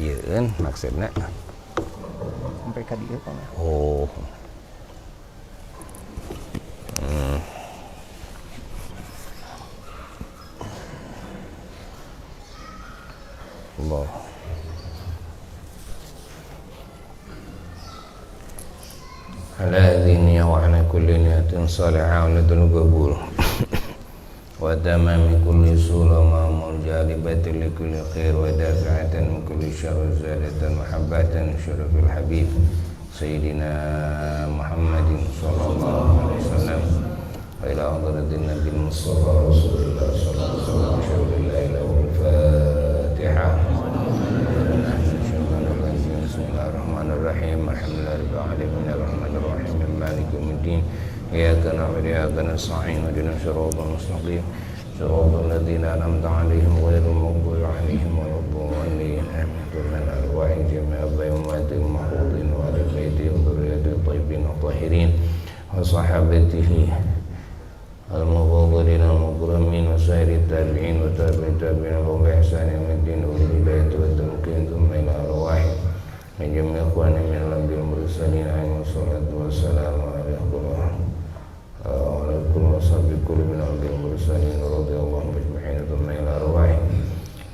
Ieun maksudna sampai ka dieu Pak. oh Allah ala idhini wa ala kulli niyatin salihah wa lidul qabul wa tamami kulli sulama murjalibatin li kulli khair wa dafi'atan min kulli syarr zadatan mahabbatan syarafil habib sayyidina Muhammadin sallallahu alaihi wasallam wa ila hadratin nabil mustafa rasulullah sallallahu alaihi wasallam la ilaha al-fatihah bismillahirrahmanirrahim alhamdulillahirabbil alamin arrahmanirrahim maliki yaumiddin iyyaka na'budu wa iyyaka nasta'in ihdinas siratal mustaqim siratal ladzina an'amta 'alaihim ghairil maghdubi 'alaihim waladdallin amin tuhan arwahi jami'a bayumatil mahudin wa ali baiti wa dzurriyyatil thayyibin at-tahirin wa sahabatihi al-mufadhdhalin al-mukramin wa sa'irit tabi'in wa tabi'in tabi'in wa bi ihsanin ila din wa hidayati wa tamkin thumma ila arwahi min jami'i ikhwani min al-anbiya'i wal mursalin alaihi wassalatu wassalamu alaikum wassabiqul min al-anbiya'i wal mursalin radhiyallahu majma'in thumma ila arwahi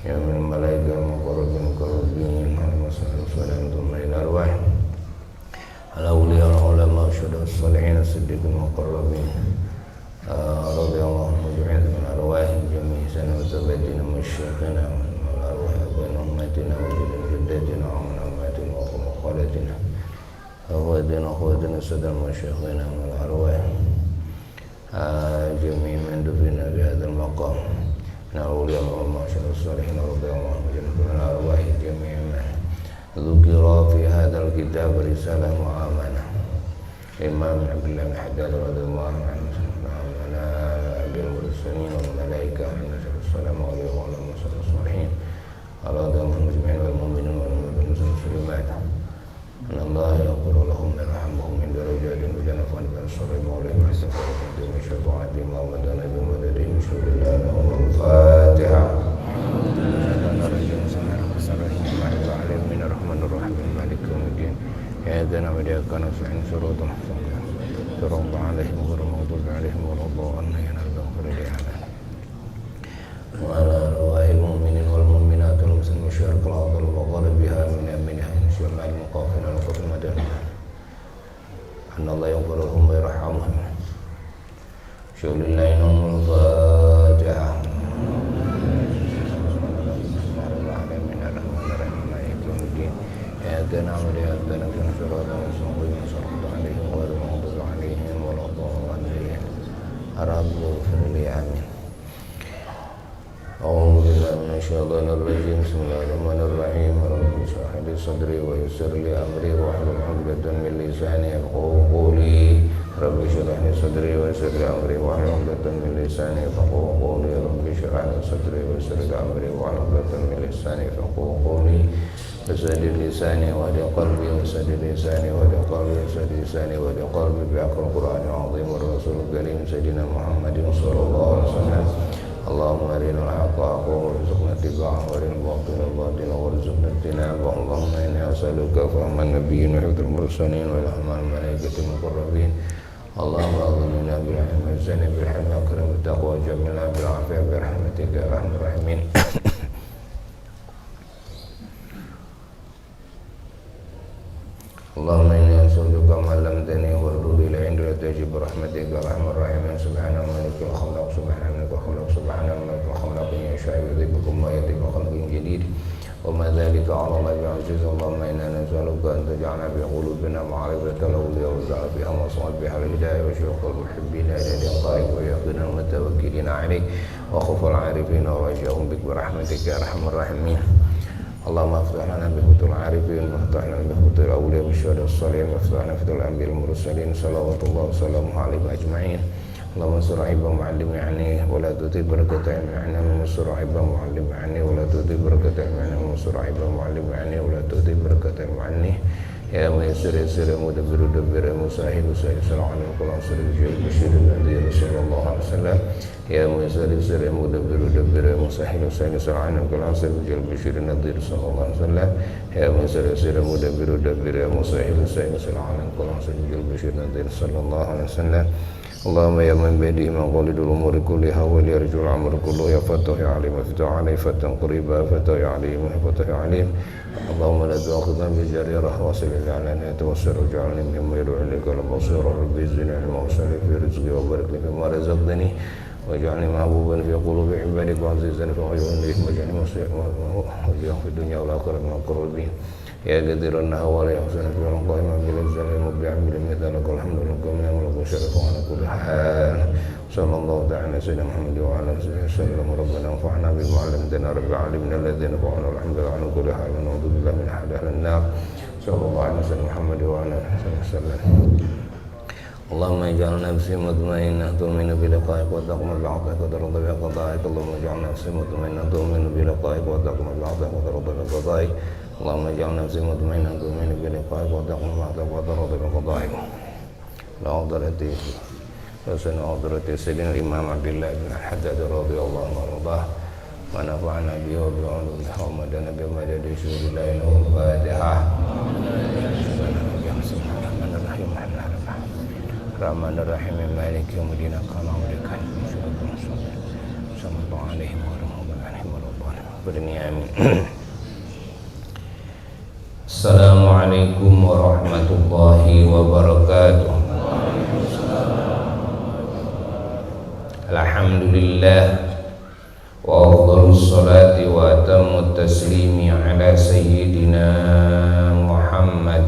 ya min malaika muqarrabin muqarrabin alaihi thumma ila arwahi al-awliya al-ulama syuhada as-salihin as-siddiqin muqarrabin radhiyallahu majma'in min arwahi jami'i sanatabatina masyayikhina wa arwahi ummatina wa jaddatina wa خالتنا أخواتنا السادة المشايخين من الأرواح جميع من دفننا بهذا المقام من الأولياء والمعشر الصالحين رضي الله عنهم من الأرواح جميع من ذكر في هذا الكتاب رسالة معاملة الإمام عبد الله بن حداد رضي الله عنه وعلى أنبياء المرسلين والملائكة والسلام عليهم وعلى المرسلين الصالحين رضي الله عنهم أجمعين والمؤمنين والمسلمات أن الله يغفر لهم ويرحمهم من درجات وجنة من الشر عليهم واستغفر من شفاعتهم ومدن بمددهم بسم الله لهم الفاتحة من الرحمن الرحيم مالك يوم الدين إياك نعبد وإياك نستعين صراط المستقيم صراط عليهم غير المغضوب عليهم ولا الضالين وعلى أرواح المؤمنين والمؤمنات والمسلمين الشرق الأرض وغربها من أمنها مع المقافين والقفل المدني أن الله يغفر لهم ويرحمهم شو لله لهم الفاتحة إياك نعبد وإياك نستعين صراط المستقيم صراط عليهم غير المغضوب عليهم ولا الضالين رب اغفر لي آمين أعوذ بالله من الشيطان الرجيم بسم الله الرحمن الرحيم رب اشرح لي صدري ويسر لي أمري واحلل عقدة من لساني يفقهوا قولي رب اشرح لي صدري ويسر لي أمري واحلل عقدة من لساني يفقهوا قولي رب اشرح لي صدري ويسر لي أمري واحلل عقدة من لساني يفقهوا قولي وسدد لساني واهد قلبي وسدد لساني واهد قلبي وسدد لساني واهد قلبي بحق القرآن العظيم والرسول الكريم سيدنا محمد صلى الله عليه وسلم اللهم أرنا الحق حقا وارزقنا اتباعه وأرنا الباطل باطلا وارزقنا اجتنابه اللهم إني أسألك فهم النبيين وحفظ المرسلين وإلهام الملائكة المقربين اللهم أغننا بالعلم والزنا بالحلم وأكرم بالتقوى وجملنا بالعافية برحمتك يا أرحم الراحمين اللهم إني أسألك ما علمتني واردد إلي عند تجب برحمتك يا أرحم الراحمين سبحان ملك الخلاق سبحان ملك الخلاق سبحان ملك الخلاق يشاء يذهبكم ويأتي بخلق جديد وما ذلك على الله بعزيز اللهم إنا نسألك أن تجعل في قلوبنا معرفة الأولياء وتجعل فيها مصابيح الهداية وشوق المحبين إلى لقائك ويقين المتوكلين عليك وخوف العارفين ورجاهم بك برحمتك يا أرحم الراحمين اللهم افتح لنا بفتح العارفين وافتح لنا بفتح الأولياء والشهداء الصالحين وافتح لنا بفتح الأنبياء المرسلين صلوات الله وسلامه عليهم أجمعين اللهم انصر عيبا معلم عني ولا تطيب بركة علم عني اللهم انصر عيبا معلم عني ولا تطيب بركة علم عني اللهم انصر عيبا معلم عني ولا تطيب بركة علم عني يا ميسر يسر يا مدبر دبر يا مساهل سيسر عنه كل عسر بشير بشير النذير صلى الله عليه وسلم يا ميسر يسر يا مدبر دبر يا مساهل سيسر عنه كل عسر بشير بشير النذير صلى الله عليه وسلم يا ميسر يسر يا مدبر دبر يا مساهل سيسر عنه كل عسر بشير بشير النذير صلى الله عليه وسلم اللهم يا من بيده مقاليد الأمور كلها وليرجو الأمر كله يا فتح يا عليم فتح عليه فتح قريبا فتح يا عليم فتح يا عليم اللهم لا تؤاخذنا بجريرة واصل الإعلانات والسر واجعلني ممن يدعو إليك البصير ربي زدني علما وسعني في رزقي وبارك لي فيما رزقتني واجعلني محبوبا في قلوب عبادك وعزيزا في عيونهم واجعلني وجيها في الدنيا والآخرة من القربين يا قدير النهى ولا يحسن في القائمة بالإنسان المبدع بالمثال لك الحمد لك من الملك والشرف على كل حال صلى الله تعالى على سيدنا محمد وعلى آله وسلم ربنا انفعنا بما علمتنا رب علمنا الذين نفعنا والحمد لله على كل حال ونعوذ بالله من أهل النار صلى الله عليه وسلم محمد وعلى آله وسلم اللهم اجعل نفسي مطمئنة تؤمن بلقائك وتقوم بعطائك وترضى بقضائك اللهم اجعل نفسي مطمئنة تؤمن بلقائك وتقوم بعطائك وترضى بقضائك اللهم اجعل نفسي مطمئنة تؤمن بلقائك وتقوم بعطائك وترضى بقضائك لحضرة حسن حضرة سيدنا الإمام عبد الله بن الحداد رضي الله عنه ونفعنا به وبعلومه ومدنا بمدد شهود الله له الفاتحة الرحمن الرحيم مالك يوم الدين كان عليك صلى الله عليه وسلم آمين. Assalamualaikum warahmatullahi wabarakatuh. Alhamdulillah wa afdhalus salati wa atammut taslimi ala sayyidina Muhammad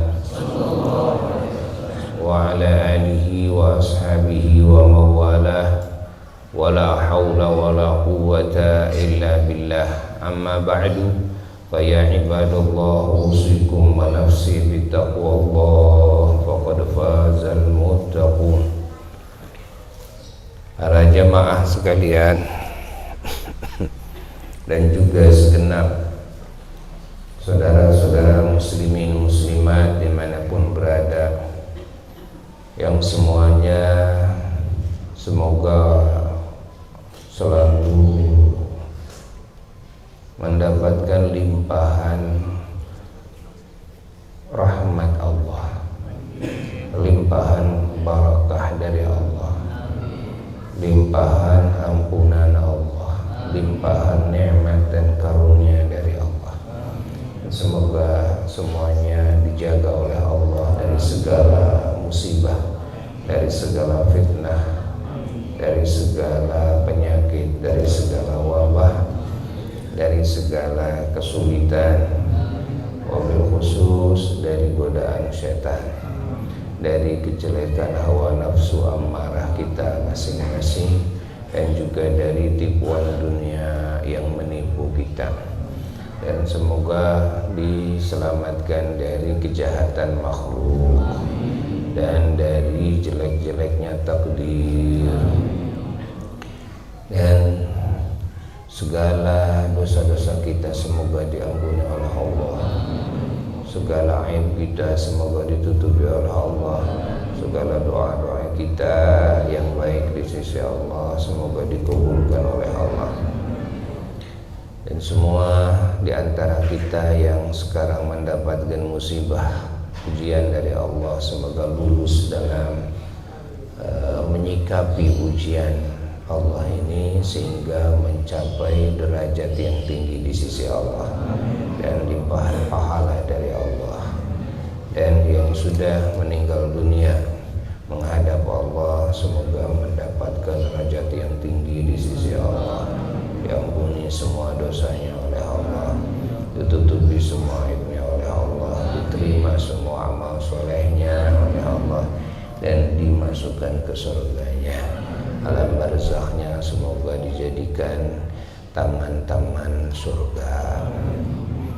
wa ala alihi wa ashabihi wa mawalah wa la hawla wa la quwwata illa billah. Amma ba'du, fa ya ibadallah usikum wa nafsi bittaqwallah faqad fazal muttaqun. Para jamaah sekalian dan juga segenap saudara-saudara muslimin muslimat dimanapun berada, yang semuanya semoga selalu mendapatkan limpahan rahmat Allah, limpahan barakah dari Allah, limpahan ampunan Allah, limpahan nikmat dan karunia dari Allah. Semoga semuanya dijaga oleh Allah dari segala musibah, dari segala fitnah, dari segala penyakit, dari segala wabah, dari segala kesulitan, wabil khusus dari godaan syaitan, dari kejelekan hawa nafsu amarah kita masing-masing, dan juga dari tipuan dunia yang menipu kita. Dan semoga diselamatkan dari kejahatan makhluk dan dari jelek-jeleknya takdir, dan segala dosa-dosa kita semoga diampuni oleh Allah, segala aib kita semoga ditutupi oleh Allah, segala doa-doa kita yang baik di sisi Allah semoga dikabulkan oleh Allah. Dan semua di antara kita yang sekarang mendapatkan musibah, ujian dari Allah, semoga lulus dalam menyikapi ujian Allah ini sehingga mencapai derajat yang tinggi di sisi Allah dan limpahan pahala dari Allah. Dan yang sudah meninggal dunia menghadap Allah semoga mendapatkan derajat yang tinggi di sisi Allah, diampuni semua dosanya oleh Allah, ditutupi semua aibnya oleh Allah, diterima semua amal solehnya oleh Allah, dan dimasukkan ke surganya. Alam barzaknya semoga dijadikan taman-taman surga,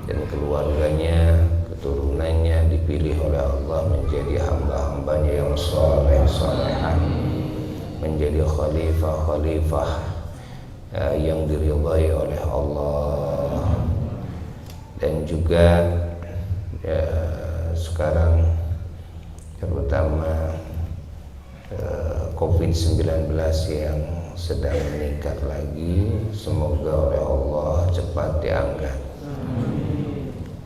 dan keluarganya, keturunannya dipilih oleh Allah menjadi hamba-hambanya yang soleh-solehan, menjadi khalifah-khalifah yang diridhai oleh Allah. Dan juga sekarang terutama COVID-19 yang sedang meningkat lagi, semoga oleh Allah cepat diangkat.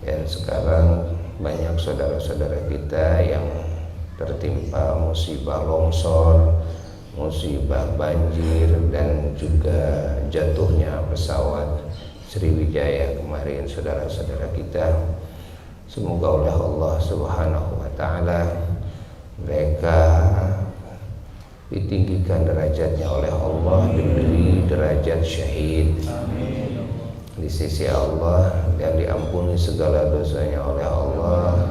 Dan sekarang banyak saudara-saudara kita yang tertimpa musibah longsor, musibah banjir, dan juga jatuhnya pesawat Sriwijaya kemarin saudara-saudara kita. Semoga oleh Allah Subhanahu wa taala mereka ditinggikan derajatnya oleh Allah, diberi derajat syahid di sisi Allah, dan diampuni segala dosanya oleh Allah,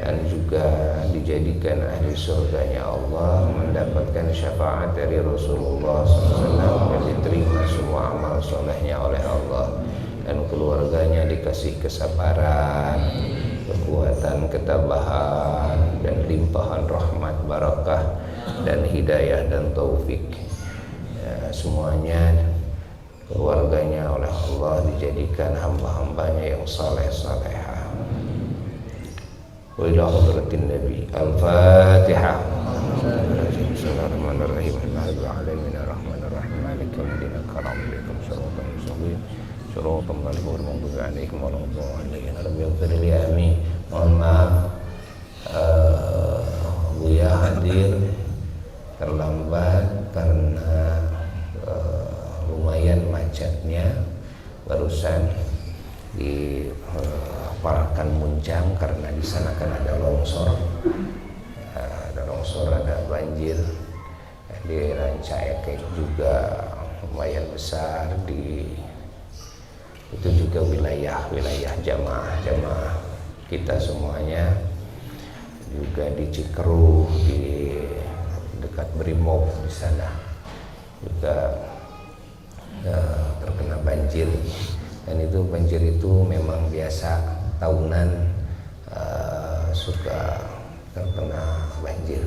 dan juga dijadikan ahli surganya Allah, mendapatkan syafaat dari Rasulullah SAW, dan diterima semua amal solehnya oleh Allah, dan keluarganya dikasih kesabaran, kekuatan, ketabahan, dan limpahan rahmat, barakah, dan hidayah dan taufik. Ya, semuanya keluarganya oleh Allah dijadikan hamba-hambanya yang saleh-salehah. Wa ila hadratin Nabi. Al-Fatihah. Bismillahirrahmanirrahim. Alhamdulillahirrahmanirrahim. Maliki yaumiddin. Karamlikum syaratul mustaqim. Syaratul maghdubi alaihim waladdallin. Rabbil li amin. Mohon maaf Buya hadir terlambat karena lumayan macetnya barusan di Parakan Muncang, karena di sana kan ada longsor, ada banjir. Di Rancaekek juga lumayan besar, itu juga wilayah jamaah kita semuanya, juga di Cikeruh, di dekat Brimob di sana juga terkena banjir. Dan itu banjir itu memang biasa tahunan, suka terkena banjir.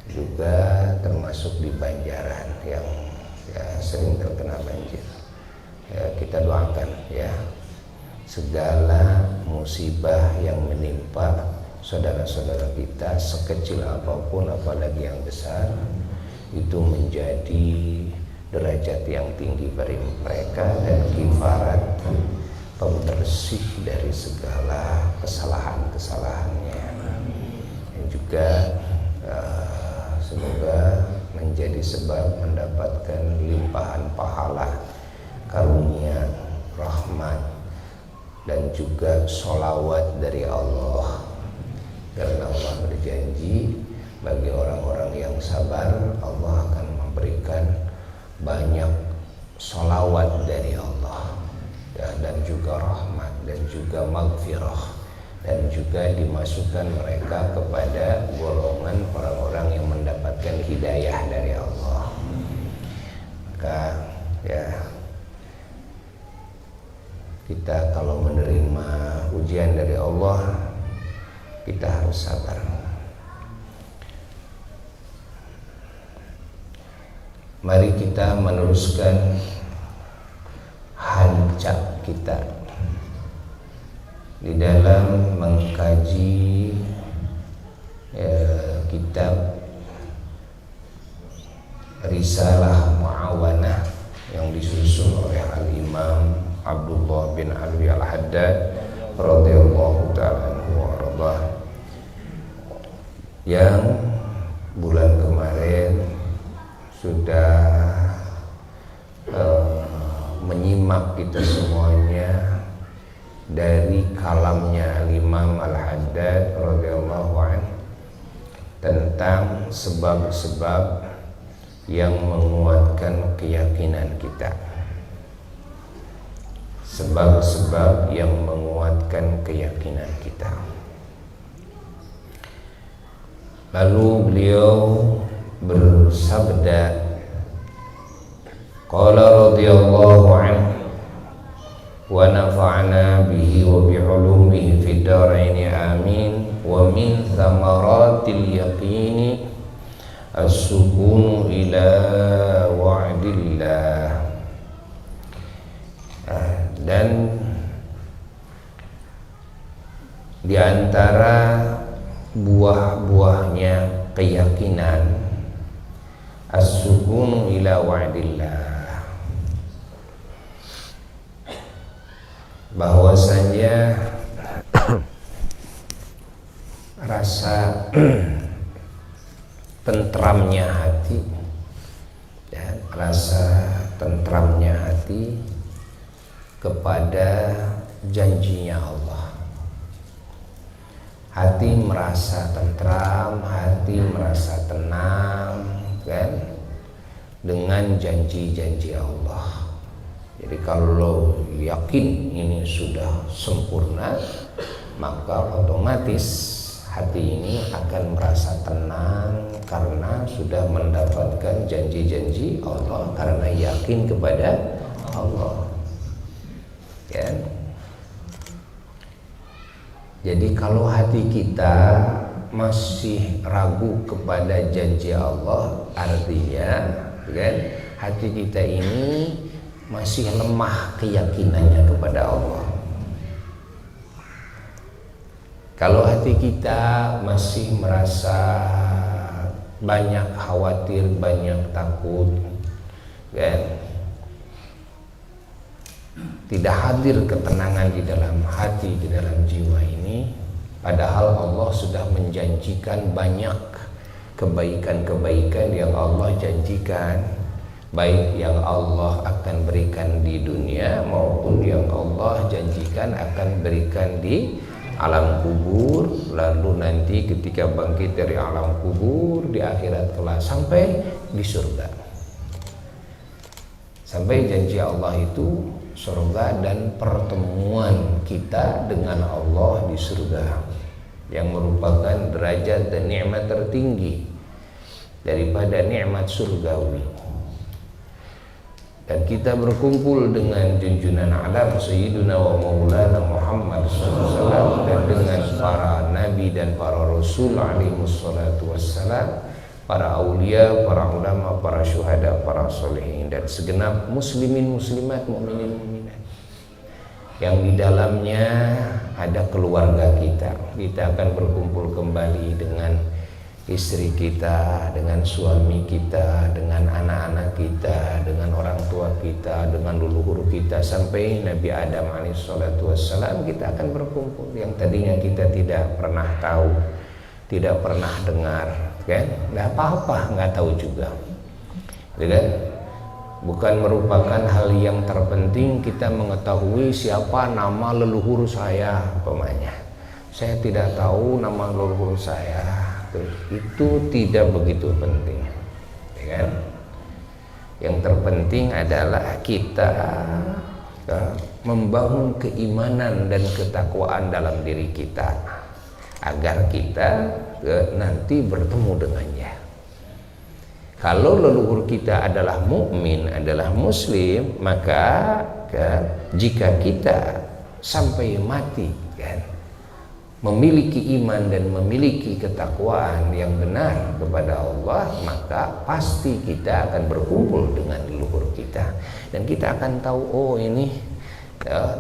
Juga termasuk di Banjaran yang sering terkena banjir. Kita doakan ya, segala musibah yang menimpa saudara-saudara kita, sekecil apapun apalagi yang besar, itu menjadi derajat yang tinggi bagi mereka dan kifarat pembersih dari segala kesalahan-kesalahannya. Dan juga semoga menjadi sebab mendapatkan limpahan pahala, karunia, rahmat, dan juga sholawat dari Allah. Karena Allah berjanji bagi orang-orang yang sabar, Allah akan memberikan banyak sholawat dari Allah, dan juga rahmat, dan juga maghfirah, dan juga dimasukkan mereka kepada golongan orang-orang yang mendapatkan hidayah dari Allah. Maka ya, kita kalau menerima ujian dari Allah, kita harus sabar. Mari kita meneruskan hancak kita di dalam mengkaji kitab Risalah Mu'awanah yang disusun oleh Al-Imam Abdullah bin Alwi Al-Haddad radhiyallahu ta'ala anhu wa radha, yang bulan kemarin sudah menyimak kita semuanya dari kalamnya Imam Al-Haddad radhiyallahu anhu tentang sebab-sebab yang menguatkan keyakinan kita. Sebab-sebab yang menguatkan keyakinan kita. Lalu beliau bersabda, qala radhiyallahu anhu wa nafa'na bihi wa bi ulumihi fid dharain amin, wa min thamaratil yaqini as-sukunu ila wa'dillah. Dan Di antara buah-buahnya keyakinan as-sukunu ila wa'dillah, bahwasanya rasa tentramnya hati, ya, rasa tentramnya hati kepada janjinya Allah. Hati merasa tentram, hati merasa tenang, kan, dengan janji-janji Allah. Jadi kalau yakin ini sudah sempurna, maka otomatis hati ini akan merasa tenang karena sudah mendapatkan janji-janji Allah, karena yakin kepada Allah, kan? Jadi kalau hati kita masih ragu kepada janji Allah, artinya, kan, hati kita ini masih lemah keyakinannya kepada Allah. Kalau hati kita masih merasa banyak khawatir, banyak takut, kan, tidak hadir ketenangan di dalam hati, di dalam jiwa ini, padahal Allah sudah menjanjikan banyak kebaikan-kebaikan yang Allah janjikan, baik yang Allah akan berikan di dunia maupun yang Allah janjikan akan berikan di alam kubur, lalu nanti ketika bangkit dari alam kubur di akhirat kelak sampai di surga. Sampai janji Allah itu surga dan pertemuan kita dengan Allah di surga, yang merupakan derajat dan nikmat tertinggi daripada nikmat surgawi. Dan kita berkumpul dengan junjungan alam Sayyiduna wa Maulana Muhammad SAW, dan dengan para nabi dan para rasul alaihissalatu wassalam, para aulia, para ulama, para syuhada, para solehin, dan segenap muslimin muslimat, mukminin mukminat yang di dalamnya ada keluarga kita. Kita akan berkumpul kembali dengan istri kita, dengan suami kita, dengan anak-anak kita, dengan orang tua kita, dengan leluhur kita, sampai Nabi Adam alaihissalatu wassalam kita akan berkumpul, yang tadinya kita tidak pernah tahu, tidak pernah dengar, kan? Nggak apa-apa, nggak tahu juga, kan? Bukan merupakan hal yang terpenting kita mengetahui siapa nama leluhur saya, umpamanya. Saya tidak tahu nama leluhur saya. Itu tidak begitu penting, ya kan? Yang terpenting adalah kita membangun keimanan dan ketakwaan dalam diri kita, agar kita nanti bertemu dengannya. Kalau leluhur kita adalah mukmin, adalah muslim, maka jika kita sampai mati, kan, memiliki iman dan memiliki ketakwaan yang benar kepada Allah, maka pasti kita akan berkumpul dengan leluhur kita, dan kita akan tahu, oh ini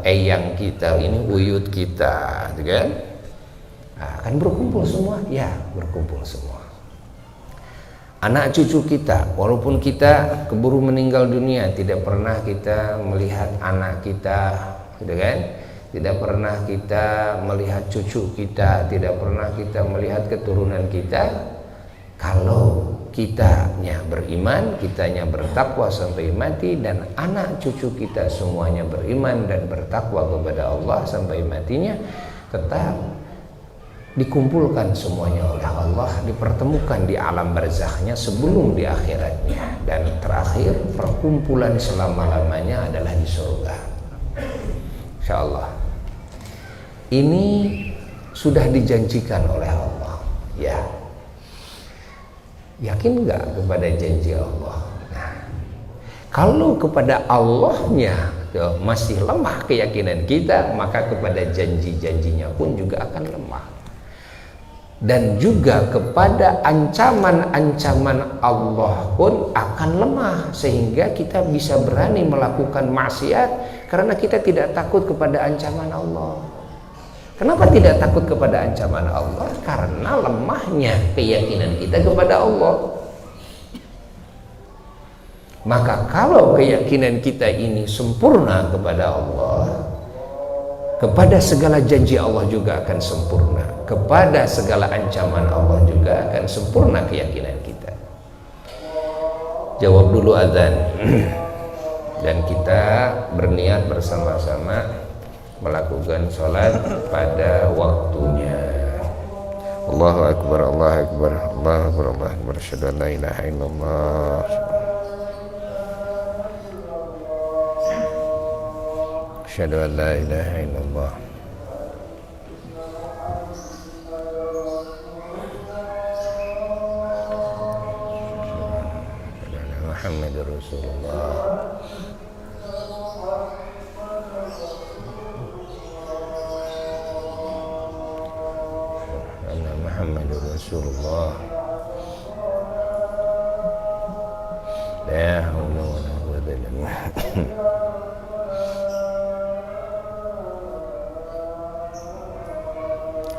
eyang kita, ini uyut kita, kan? Akan berkumpul semua, ya, berkumpul semua. Anak cucu kita, walaupun kita keburu meninggal dunia, tidak pernah kita melihat anak kita, gitu kan? Tidak pernah kita melihat cucu kita, tidak pernah kita melihat keturunan kita. Kalau kitanya beriman, kitanya bertakwa sampai mati, dan anak cucu kita semuanya beriman dan bertakwa kepada Allah sampai matinya, tetap dikumpulkan semuanya oleh Allah, dipertemukan di alam barzakhnya sebelum di akhiratnya, dan terakhir perkumpulan selama-lamanya adalah di surga, insyaallah. Ini sudah dijanjikan oleh Allah, ya. Yakin nggak kepada janji Allah? Nah, kalau kepada Allahnya masih lemah keyakinan kita, maka kepada janji-janjinya pun juga akan lemah. Dan juga kepada ancaman-ancaman Allah pun akan lemah, sehingga kita bisa berani melakukan maksiat karena kita tidak takut kepada ancaman Allah. Kenapa tidak takut kepada ancaman Allah? Karena lemahnya keyakinan kita kepada Allah. Maka kalau keyakinan kita ini sempurna kepada Allah, kepada segala janji Allah juga akan sempurna, kepada segala ancaman Allah juga akan sempurna keyakinan kita. Jawab dulu azan dan kita berniat bersama-sama melakukan sholat pada waktunya. Allahu Akbar, Allahu Akbar, Allahu Akbar, Allahu Akbar, asyhadu an la ilaha illallah. Asyhadu an la ilaha illallah. Muhammadur Rasulullah. Anna Muhammadur Rasulullah. La haula wa la quwwata illa billah.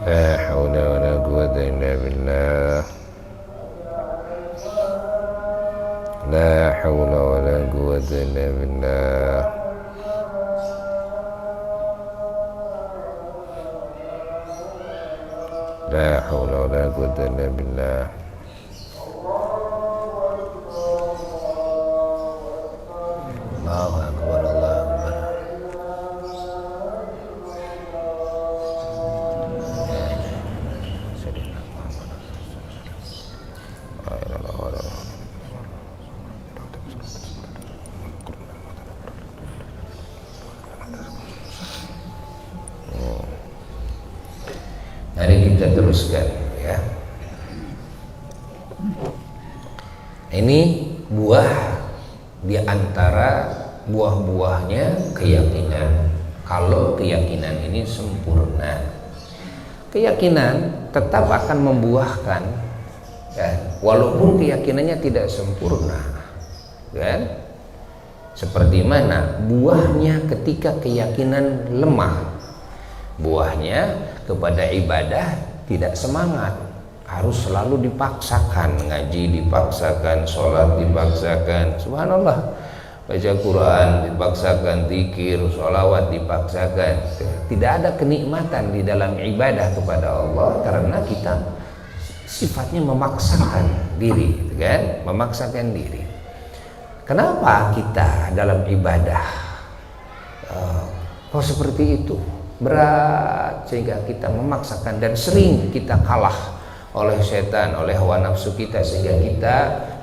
La haula wa la quwwata illa billah. La haula wa la quwwata illa billah. La haula wa la quwwata illa billah. Allahu Akbar, Allahu Akbar. Mari kita teruskan ya. Ini buah di antara buah-buahnya keyakinan. Kalau keyakinan ini sempurna, keyakinan tetap akan membuahkan ya, walaupun keyakinannya tidak sempurna kan? Seperti mana buahnya ketika keyakinan lemah, buahnya kepada ibadah tidak semangat, harus selalu dipaksakan, ngaji dipaksakan, sholat dipaksakan, subhanallah, baca Quran dipaksakan, zikir, sholawat dipaksakan. Tidak ada kenikmatan di dalam ibadah kepada Allah karena kita sifatnya memaksakan diri, kan? Memaksakan diri. Kenapa kita dalam ibadah kok seperti itu? Berat sehingga kita memaksakan dan sering kita kalah oleh setan, oleh hawa nafsu kita sehingga kita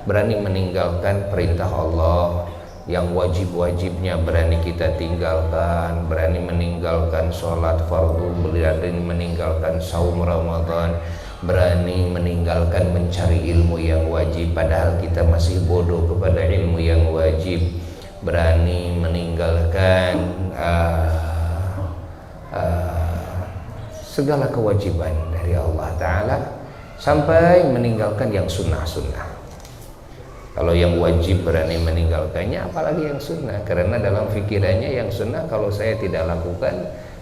berani meninggalkan perintah Allah yang wajib-wajibnya berani kita tinggalkan, berani meninggalkan sholat fardu, berani meninggalkan saum Ramadan, berani meninggalkan mencari ilmu yang wajib padahal kita masih bodoh kepada ilmu yang wajib, berani meninggalkan segala kewajiban dari Allah Ta'ala sampai meninggalkan yang sunnah-sunnah. Kalau yang wajib berani meninggalkannya, apalagi yang sunnah, karena dalam pikirannya yang sunnah kalau saya tidak lakukan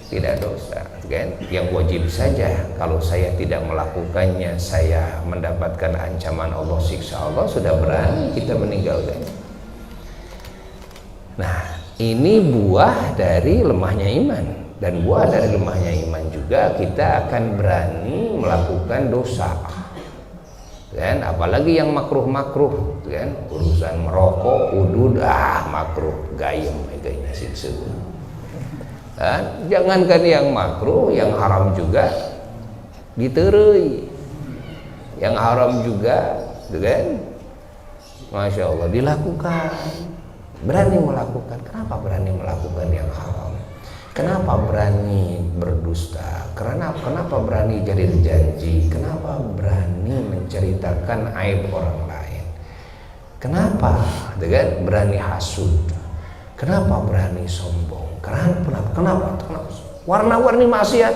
tidak dosa kan? Yang wajib saja kalau saya tidak melakukannya saya mendapatkan ancaman Allah, siksa Allah, sudah berani kita meninggalkannya. Nah, ini buah dari lemahnya iman. Dan buah dari lemahnya iman juga kita akan berani melakukan dosa kan, apalagi yang makruh-makruh kan, urusan merokok, udud, makruh, gayem kayaknya sih kan. Jangankan yang makruh, yang haram juga diterui, yang haram juga kan, Masya Allah dilakukan, berani melakukan. Kenapa berani melakukan yang haram? Kenapa berani berdusta? Kenapa berani jadi janji? Kenapa berani menceritakan aib orang lain? Kenapa berani hasud? Kenapa berani sombong? Kenapa? Warna-warni maksiat,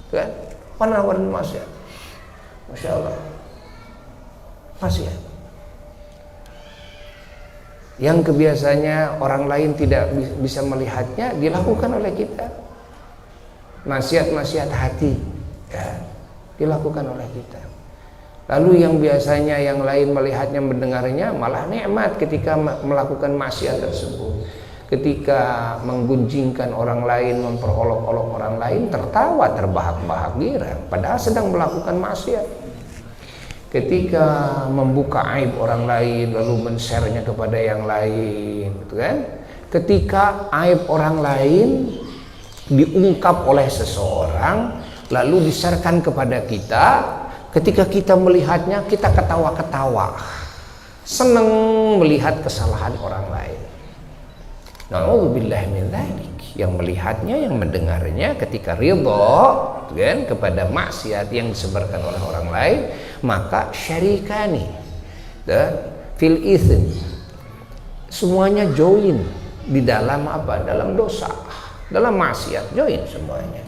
kan? Warna-warni maksiat. Masya Allah, maksiat. Yang kebiasaannya orang lain tidak bisa melihatnya dilakukan oleh kita. maksiat-maksiat hati, ya, dilakukan oleh kita. Lalu yang biasanya yang lain melihatnya, mendengarnya, malah nikmat ketika melakukan maksiat tersebut. Ketika menggunjingkan orang lain, memperolok-olok orang lain, tertawa, terbahak-bahak girang, padahal sedang melakukan maksiat. Ketika membuka aib orang lain lalu men-share-nya kepada yang lain, gitu kan? Ketika aib orang lain diungkap oleh seseorang lalu di-share-kan kepada kita, ketika kita melihatnya kita ketawa-ketawa, senang melihat kesalahan orang lain. Na'udzubillah min dzalik. Yang melihatnya, yang mendengarnya, ketika ridha, kan, kepada maksiat yang disebarkan oleh orang lain, maka syarikani dan fil itsm, semuanya join di dalam apa? Dalam dosa, dalam maksiat, join semuanya.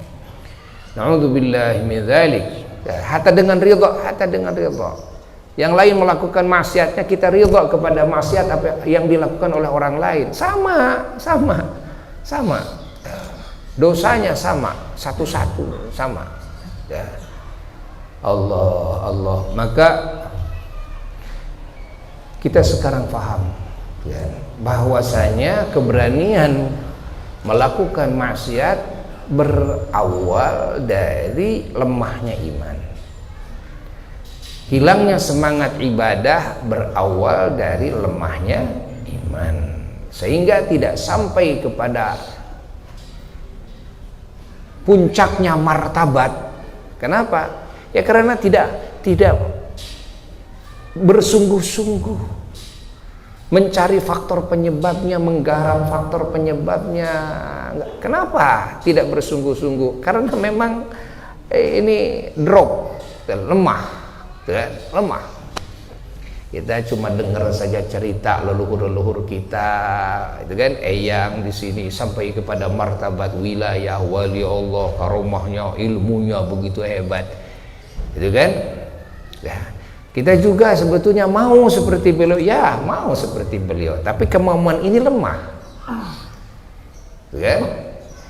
Na'udzubillah min dzalik. Hatta dengan ridha, hatta dengan ridha. Yang lain melakukan maksiatnya, kita ridha kepada maksiat apa yang dilakukan oleh orang lain. Sama. Dosanya sama, satu-satu sama. Ya. Allah. Maka kita sekarang paham, ya, bahwasanya keberanian melakukan maksiat berawal dari lemahnya iman. Hilangnya semangat ibadah berawal dari lemahnya iman, sehingga tidak sampai kepada puncaknya martabat. Kenapa? Ya karena tidak bersungguh-sungguh mencari faktor penyebabnya, menggarap faktor penyebabnya. Kenapa tidak bersungguh-sungguh? Karena memang ini drop, lemah. Kita cuma dengar saja cerita leluhur-leluhur kita, itu kan, yang di sini sampai kepada martabat wilayah wali Allah, karomahnya, ilmunya begitu hebat, itu kan. Ya, kita juga sebetulnya mau seperti beliau, ya mau seperti beliau, tapi kemauan ini lemah, itu kan.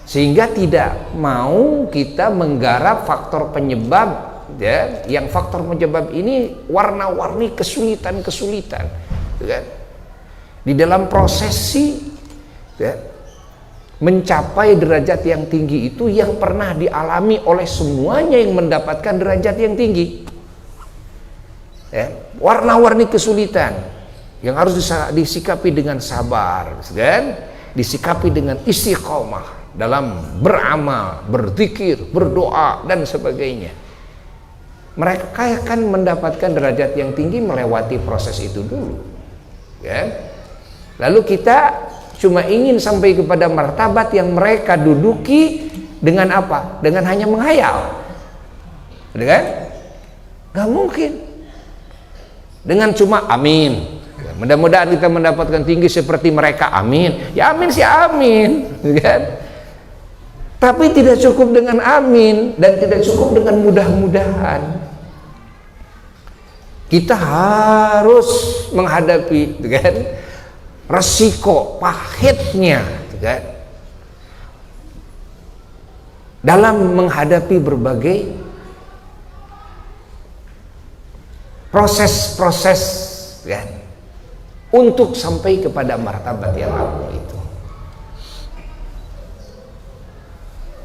Sehingga tidak mau kita menggarap faktor penyebab. Ya, yang faktor penyebab ini warna-warni kesulitan, kan? Di dalam prosesi, ya, mencapai derajat yang tinggi itu yang pernah dialami oleh semuanya yang mendapatkan derajat yang tinggi. Ya, warna-warni kesulitan yang harus disikapi dengan sabar, kan? Disikapi dengan istiqomah dalam beramal, berzikir, berdoa dan sebagainya. Mereka akan mendapatkan derajat yang tinggi melewati proses itu dulu, ya. Lalu kita cuma ingin sampai kepada martabat yang mereka duduki dengan apa? Dengan hanya menghayal, kan? Gak mungkin. Dengan cuma amin, mudah-mudahan kita mendapatkan tinggi seperti mereka, amin. Ya amin sih amin, kan? Tapi tidak cukup dengan amin dan tidak cukup dengan mudah-mudahan. Kita harus menghadapi, kan, resiko pahitnya, kan, dalam menghadapi berbagai proses-proses, kan, untuk sampai kepada martabat yang agung itu.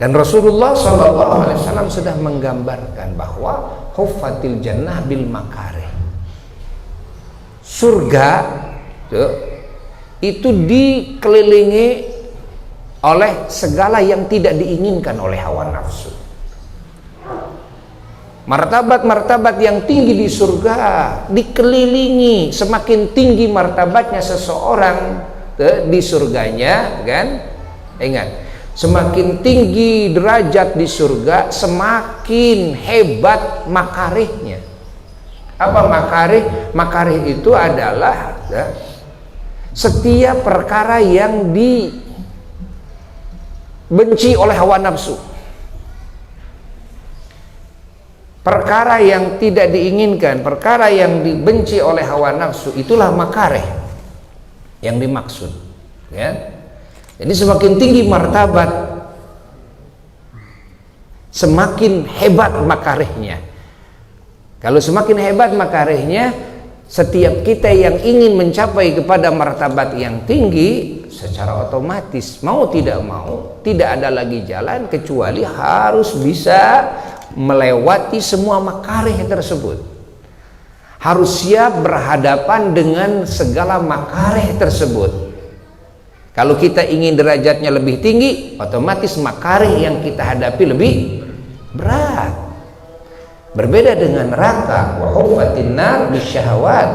Dan Rasulullah SAW sudah menggambarkan bahwa huffatil jannah bil makarih. Surga itu dikelilingi oleh segala yang tidak diinginkan oleh hawa nafsu. Martabat-martabat yang tinggi di surga dikelilingi, semakin tinggi martabatnya seseorang di surganya, kan? Ingat, semakin tinggi derajat di surga, semakin hebat makarihnya. Apa makarih? Makarih itu adalah, ya, setiap perkara yang dibenci oleh hawa nafsu, perkara yang tidak diinginkan, perkara yang dibenci oleh hawa nafsu, itulah makarih yang dimaksud, ya. Jadi semakin tinggi martabat semakin hebat makarihnya. Kalau semakin hebat makarihnya, setiap kita yang ingin mencapai kepada martabat yang tinggi, secara otomatis mau tidak mau tidak ada lagi jalan kecuali harus bisa melewati semua makarih tersebut. Harus siap berhadapan dengan segala makarih tersebut. Kalau kita ingin derajatnya lebih tinggi, otomatis makarih yang kita hadapi lebih berat. Berbeda dengan neraka, wa huffatin nar bisyahawat.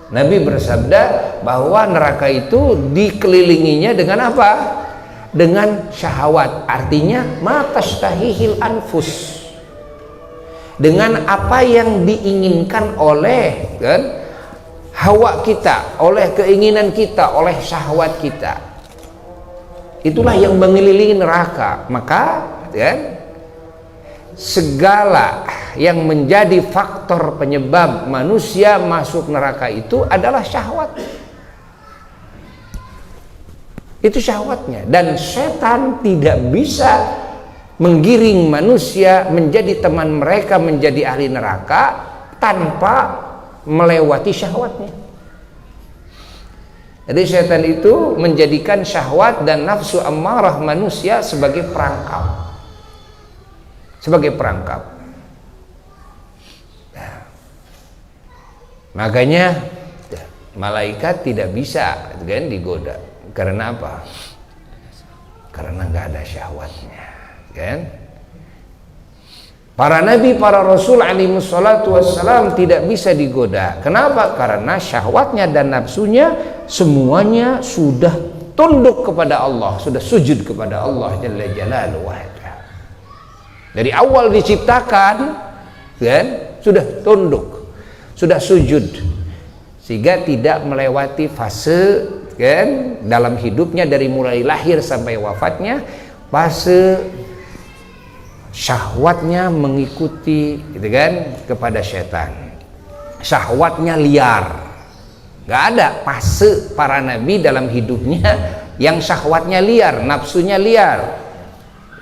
Nabi bersabda bahwa neraka itu dikelilinginya dengan apa? Dengan syahwat. Artinya matastahihil anfus. Dengan apa yang diinginkan oleh hawa kita, oleh keinginan kita, oleh syahwat kita. Itulah yang mengelilingi neraka. Maka segala yang menjadi faktor penyebab manusia masuk neraka itu adalah syahwat. Itu syahwatnya. Dan setan tidak bisa menggiring manusia menjadi teman mereka, menjadi ahli neraka tanpa melewati syahwatnya. Jadi setan itu menjadikan syahwat dan nafsu ammarah manusia sebagai perangkap. Sebagai perangkap. Nah, makanya malaikat tidak bisa digoda. Karena apa? Karena nggak ada syahwatnya. Kan? Para nabi, para rasul alaihi wassalatu wassalam tidak bisa digoda. Kenapa? Karena syahwatnya dan nafsunya semuanya sudah tunduk kepada Allah, sudah sujud kepada Allah jalla jalaluhu. Dari awal diciptakan kan, sudah tunduk, sudah sujud, sehingga tidak melewati fase kan dalam hidupnya dari mulai lahir sampai wafatnya, fase syahwatnya mengikuti gitu kan kepada setan. Syahwatnya liar. Gak ada fase para nabi dalam hidupnya yang syahwatnya liar, nafsunya liar.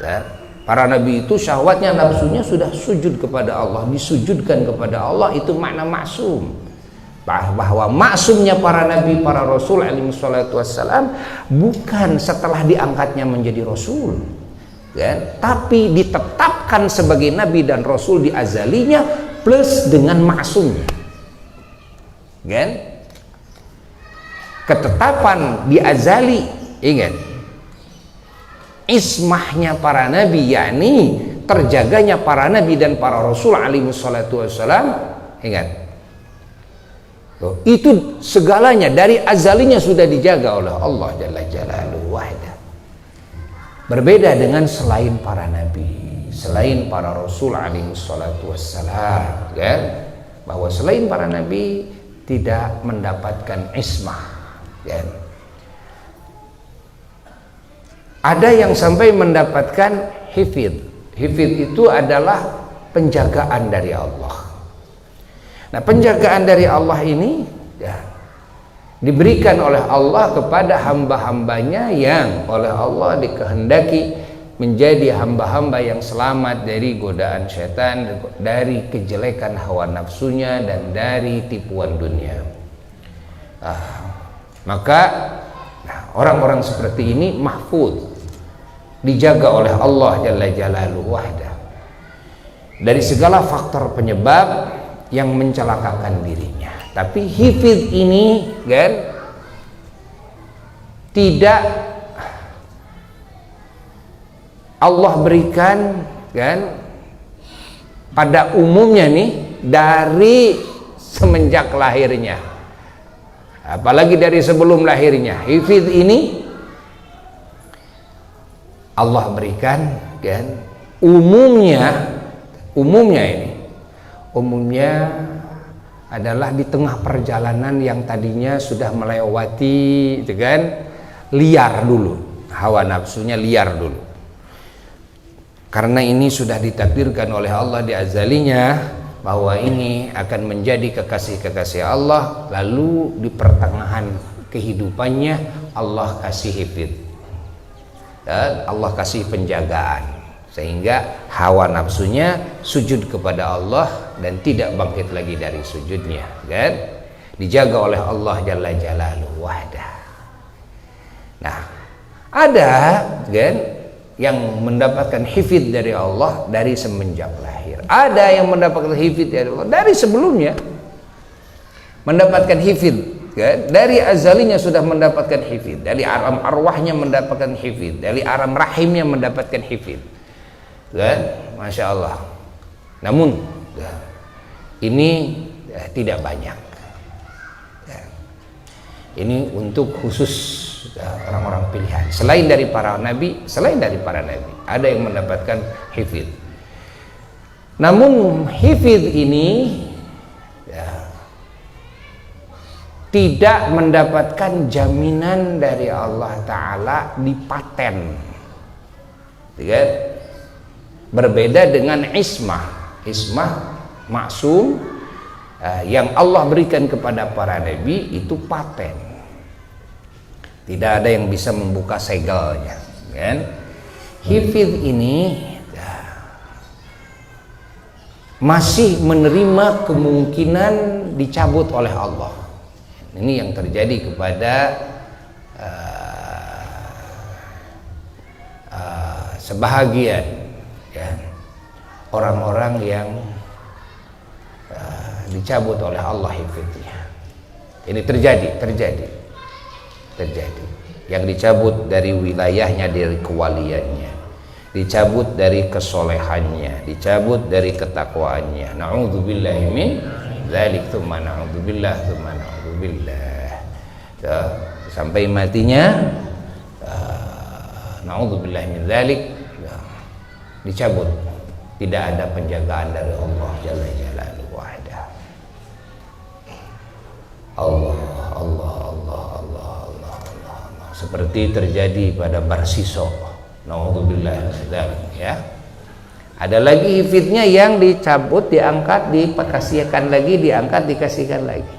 Ya. Para nabi itu syahwatnya, nafsunya sudah sujud kepada Allah, disujudkan kepada Allah. Itu makna maksum. Bahwa maksumnya para nabi, para rasul alaihi wassalatu wassalam bukan setelah diangkatnya menjadi rasul. Kan? Tapi ditetapkan sebagai nabi dan rasul di azalinya plus dengan maksumnya. Kan? Ketetapan di azali, ingat, ismahnya para nabi, yakni terjaganya para nabi dan para rasul alaihi wassalatu wassalam, ingat, itu segalanya dari azalinya sudah dijaga oleh Allah jalla jalaluhu wahda. Berbeda dengan selain para nabi, selain para rasul alaihi wassalatu wassalam, kan? Bahwa selain para nabi tidak mendapatkan ismah, kan? Ada yang sampai mendapatkan hifid. Hifid itu adalah penjagaan dari Allah. Nah, penjagaan dari Allah ini ya, diberikan oleh Allah kepada hamba-hambanya yang oleh Allah dikehendaki menjadi hamba-hamba yang selamat dari godaan setan, dari kejelekan hawa nafsunya, dan dari tipuan dunia. Maka orang-orang seperti ini mahfuz, dijaga oleh Allah jalla jalaluhu wahda dari segala faktor penyebab yang mencelakakan dirinya. Tapi hifid ini kan tidak Allah berikan kan pada umumnya nih dari semenjak lahirnya, apalagi dari sebelum lahirnya. Hifid ini Allah berikan kan umumnya adalah di tengah perjalanan yang tadinya sudah melewati kan liar dulu, hawa nafsunya liar dulu. Karena ini sudah ditakdirkan oleh Allah di azalinya bahwa ini akan menjadi kekasih-kekasih Allah, lalu di pertengahan kehidupannya Allah kasih hifid dan Allah kasih penjagaan sehingga hawa nafsunya sujud kepada Allah dan tidak bangkit lagi dari sujudnya, kan? Dijaga oleh Allah Jalla Jalaluhu wahdah. Nah, ada kan yang mendapatkan hifdz dari Allah dari semenjak lahir. Ada yang mendapatkan hifdz dari Allah dari sebelumnya. Mendapatkan hifdz, kan? Dari azalinya sudah mendapatkan hifdz, dari alam arwahnya mendapatkan hifdz, dari alam rahimnya mendapatkan hifdz, kan? Masya Allah. Namun ini tidak banyak. Ini untuk khusus orang-orang pilihan. Selain dari para nabi, ada yang mendapatkan hifdz. Namun hifdz ini tidak mendapatkan jaminan dari Allah Ta'ala di paten, berbeda dengan ismah maksum yang Allah berikan kepada para nabi itu paten, tidak ada yang bisa membuka segelnya, kan? Hifdz ini masih menerima kemungkinan dicabut oleh Allah. Ini yang terjadi kepada sebahagian orang-orang yang dicabut oleh Allah hifdznya. Ini terjadi. Yang dicabut dari wilayahnya, dari kewaliannya, dicabut dari kesolehannya, dicabut dari ketakwaannya. Na'udzubillahi min dzalik, tsumma na'udzubillah, tsumma na'udzubillah. Sampai matinya, na'udzubillahi min dzalik, dicabut. Tidak ada penjagaan dari Allah Jalla Jalaluhu wahdah. Allah. Seperti terjadi pada Barsiso, naudzubillah, ya. Ada lagi hifdznya yang dicabut, diangkat, dikasihkan lagi, diangkat, dikasihkan lagi.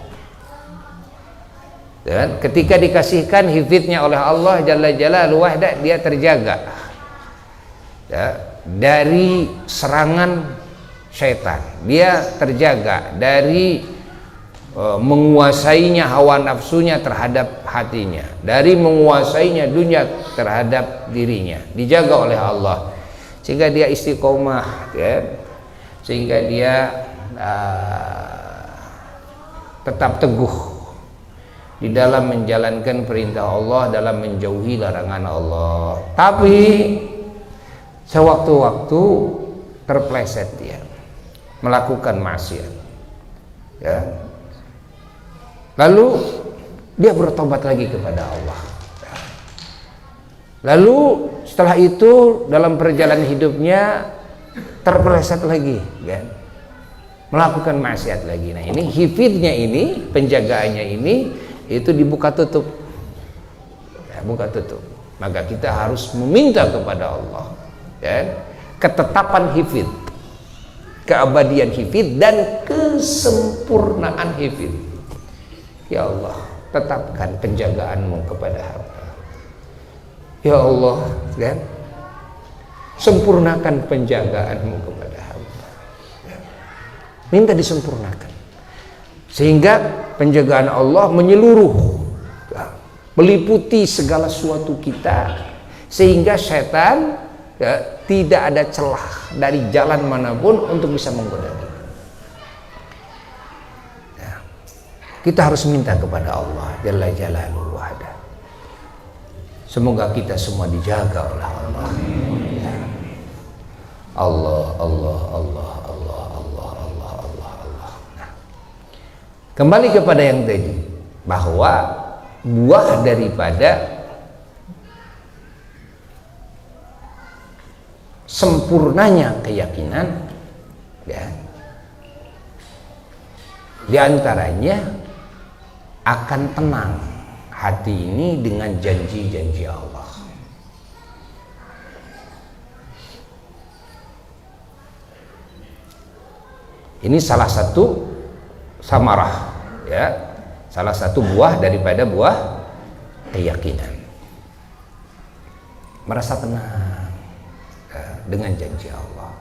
Dan ketika dikasihkan hifdznya oleh Allah Jalla Jalaluhu wahdah, dia terjaga dari serangan syaitan, dia terjaga dari menguasainya hawa nafsunya terhadap hatinya, dari menguasainya dunia terhadap dirinya, dijaga oleh Allah sehingga dia istiqomah, sehingga dia tetap teguh di dalam menjalankan perintah Allah, dalam menjauhi larangan Allah. Tapi sewaktu-waktu terpleset dia melakukan maksiat, lalu dia bertobat lagi kepada Allah. Lalu setelah itu dalam perjalanan hidupnya terpeleset lagi, melakukan maksiat lagi. Nah, ini hifdznya ini, penjagaannya ini, itu dibuka tutup, buka tutup. Maka kita harus meminta kepada Allah, ketetapan hifdz, keabadian hifdz, dan kesempurnaan hifdz. Ya Allah, tetapkan penjagaanmu kepada hamba. Ya Allah, sempurnakan penjagaanmu kepada hamba. Minta disempurnakan, sehingga penjagaan Allah menyeluruh, meliputi segala sesuatu kita, sehingga setan tidak ada celah dari jalan manapun untuk bisa menggoda kita. Kita harus minta kepada Allah Jalla Jalaluhu wahdah. Semoga kita semua dijaga oleh Allah. Allah. Nah, kembali kepada yang tadi, bahwa buah daripada sempurnanya keyakinan, di antaranya akan tenang hati ini dengan janji-janji Allah. Ini salah satu samarah, salah satu buah daripada buah keyakinan. Merasa tenang, dengan janji Allah.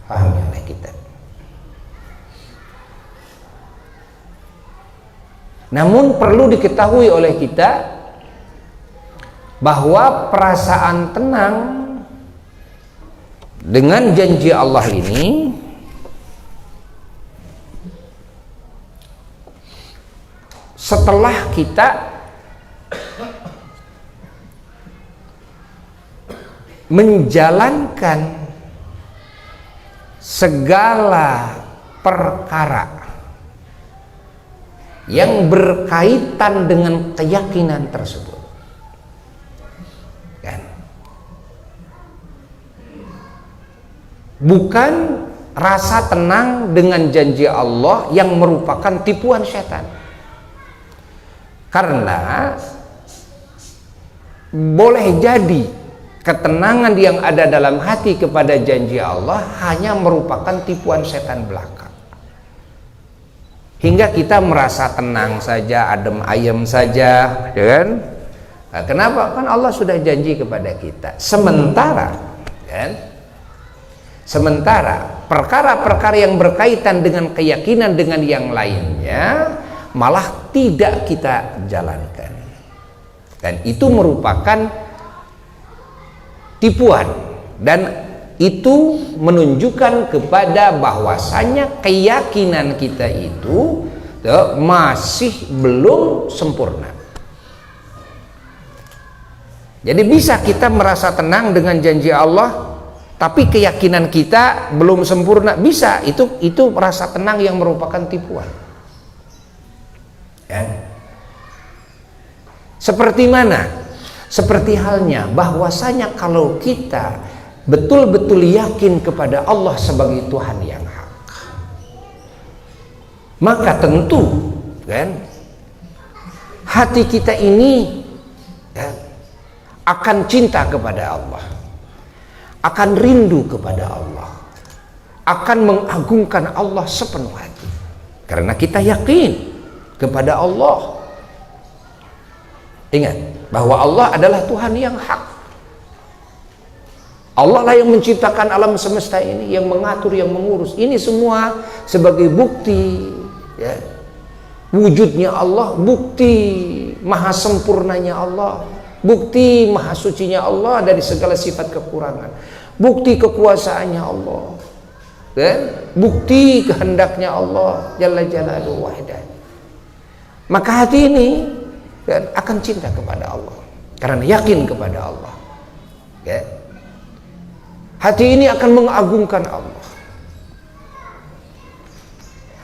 Paham ya oleh kita? Namun perlu diketahui oleh kita bahwa perasaan tenang dengan janji Allah ini setelah kita menjalankan segala perkara yang berkaitan dengan keyakinan tersebut, kan? Bukan rasa tenang dengan janji Allah yang merupakan tipuan setan. Karena boleh jadi ketenangan yang ada dalam hati kepada janji Allah hanya merupakan tipuan setan belaka. Hingga kita merasa tenang saja, adem ayem saja, ya kan? Nah, kenapa? Kan Allah sudah janji kepada kita. Sementara, kan? Sementara perkara-perkara yang berkaitan dengan keyakinan dengan yang lainnya malah tidak kita jalankan. Dan itu merupakan tipuan, dan itu menunjukkan kepada bahwasanya keyakinan kita itu masih belum sempurna. Jadi bisa kita merasa tenang dengan janji Allah, tapi keyakinan kita belum sempurna. Bisa, itu rasa tenang yang merupakan tipuan. Ya. Seperti mana? Seperti halnya bahwasanya kalau kita betul-betul yakin kepada Allah sebagai Tuhan yang hak, maka tentu, kan, hati kita ini, kan, akan cinta kepada Allah, akan rindu kepada Allah, akan mengagungkan Allah sepenuh hati, karena kita yakin kepada Allah. Ingat bahwa Allah adalah Tuhan yang hak. Allah lah yang menciptakan alam semesta ini, yang mengatur, yang mengurus. Ini semua sebagai bukti, ya, wujudnya Allah, bukti maha sempurnanya Allah, bukti maha sucinya Allah dari segala sifat kekurangan, bukti kekuasaannya Allah, dan bukti kehendaknya Allah Jalla Jalaluhu Wahdah. Maka hati ini, kan, akan cinta kepada Allah karena yakin kepada Allah, ya. Hati ini akan mengagungkan Allah.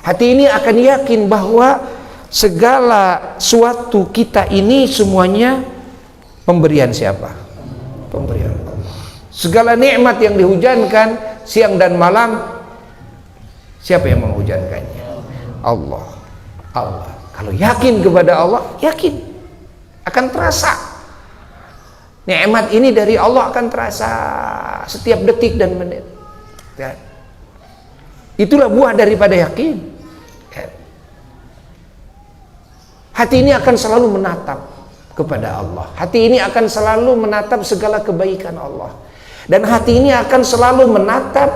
Hati ini akan yakin bahwa segala suatu kita ini semuanya pemberian siapa? Pemberian Allah. Segala nikmat yang dihujankan siang dan malam, siapa yang menghujankannya? Allah. Allah. Kalau yakin kepada Allah, yakin akan terasa. Nikmat ini dari Allah akan terasa setiap detik dan menit. Ya. Itulah buah daripada yakin. Ya. Hati ini akan selalu menatap kepada Allah. Hati ini akan selalu menatap segala kebaikan Allah. Dan hati ini akan selalu menatap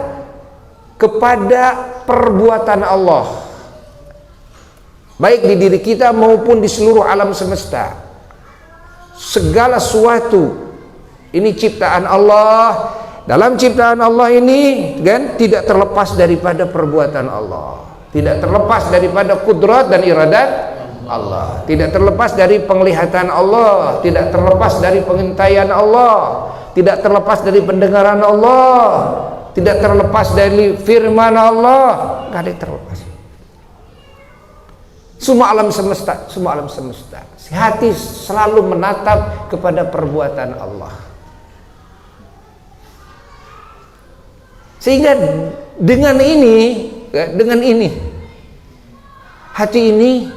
kepada perbuatan Allah, baik di diri kita maupun di seluruh alam semesta. Segala sesuatu ini ciptaan Allah. Dalam ciptaan Allah ini, kan, tidak terlepas daripada perbuatan Allah, tidak terlepas daripada kudrat dan iradat Allah, tidak terlepas dari penglihatan Allah, tidak terlepas dari pengintaian Allah, tidak terlepas dari pendengaran Allah, tidak terlepas dari firman Allah, nggak ada yang terlepas. Semua alam semesta, semua alam semesta, hati selalu menatap kepada perbuatan Allah. Sehingga dengan ini, hati ini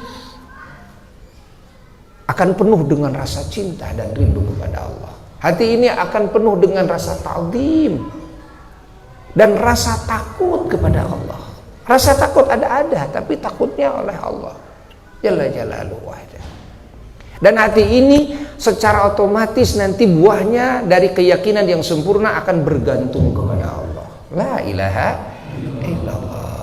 akan penuh dengan rasa cinta dan rindu kepada Allah. Hati ini akan penuh dengan rasa ta'zim dan rasa takut kepada Allah. Rasa takut ada, tapi takutnya oleh Allah Jalla Jalaluhu Wahdah. Dan hati ini secara otomatis nanti buahnya dari keyakinan yang sempurna akan bergantung kepada Allah. La ilaha illallah.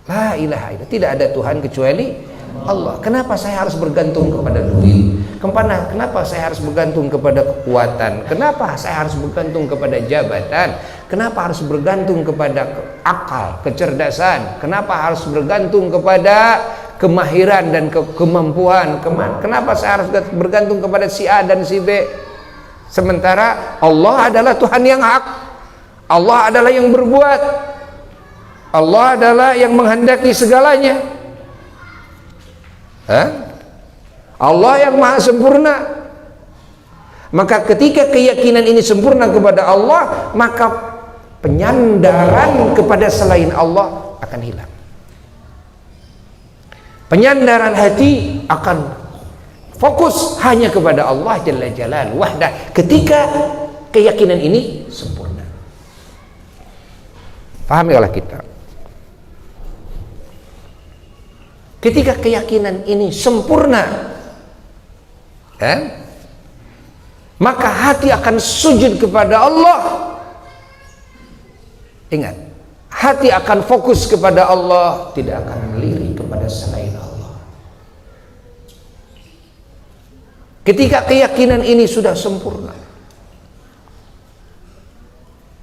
La ilaha illallah. Tidak ada Tuhan kecuali Allah. Kenapa saya harus bergantung kepada duit? Kenapa saya harus bergantung kepada kekuatan? Kenapa saya harus bergantung kepada jabatan? Kenapa harus bergantung kepada akal, kecerdasan? Kenapa harus bergantung kepada kemahiran dan kemampuan? Kenapa saya harus bergantung kepada si A dan si B? Sementara Allah adalah Tuhan yang hak. Allah adalah yang berbuat. Allah adalah yang menghendaki segalanya. Allah yang maha sempurna. Maka ketika keyakinan ini sempurna kepada Allah, maka penyandaran kepada selain Allah akan hilang. Penyandaran hati akan fokus hanya kepada Allah Jalla Jalal wahdah ketika keyakinan ini sempurna. Pahami oleh kita. Ketika keyakinan ini sempurna, maka hati akan sujud kepada Allah. Ingat, hati akan fokus kepada Allah, tidak akan melirik kepada selain Allah. Ketika keyakinan ini sudah sempurna,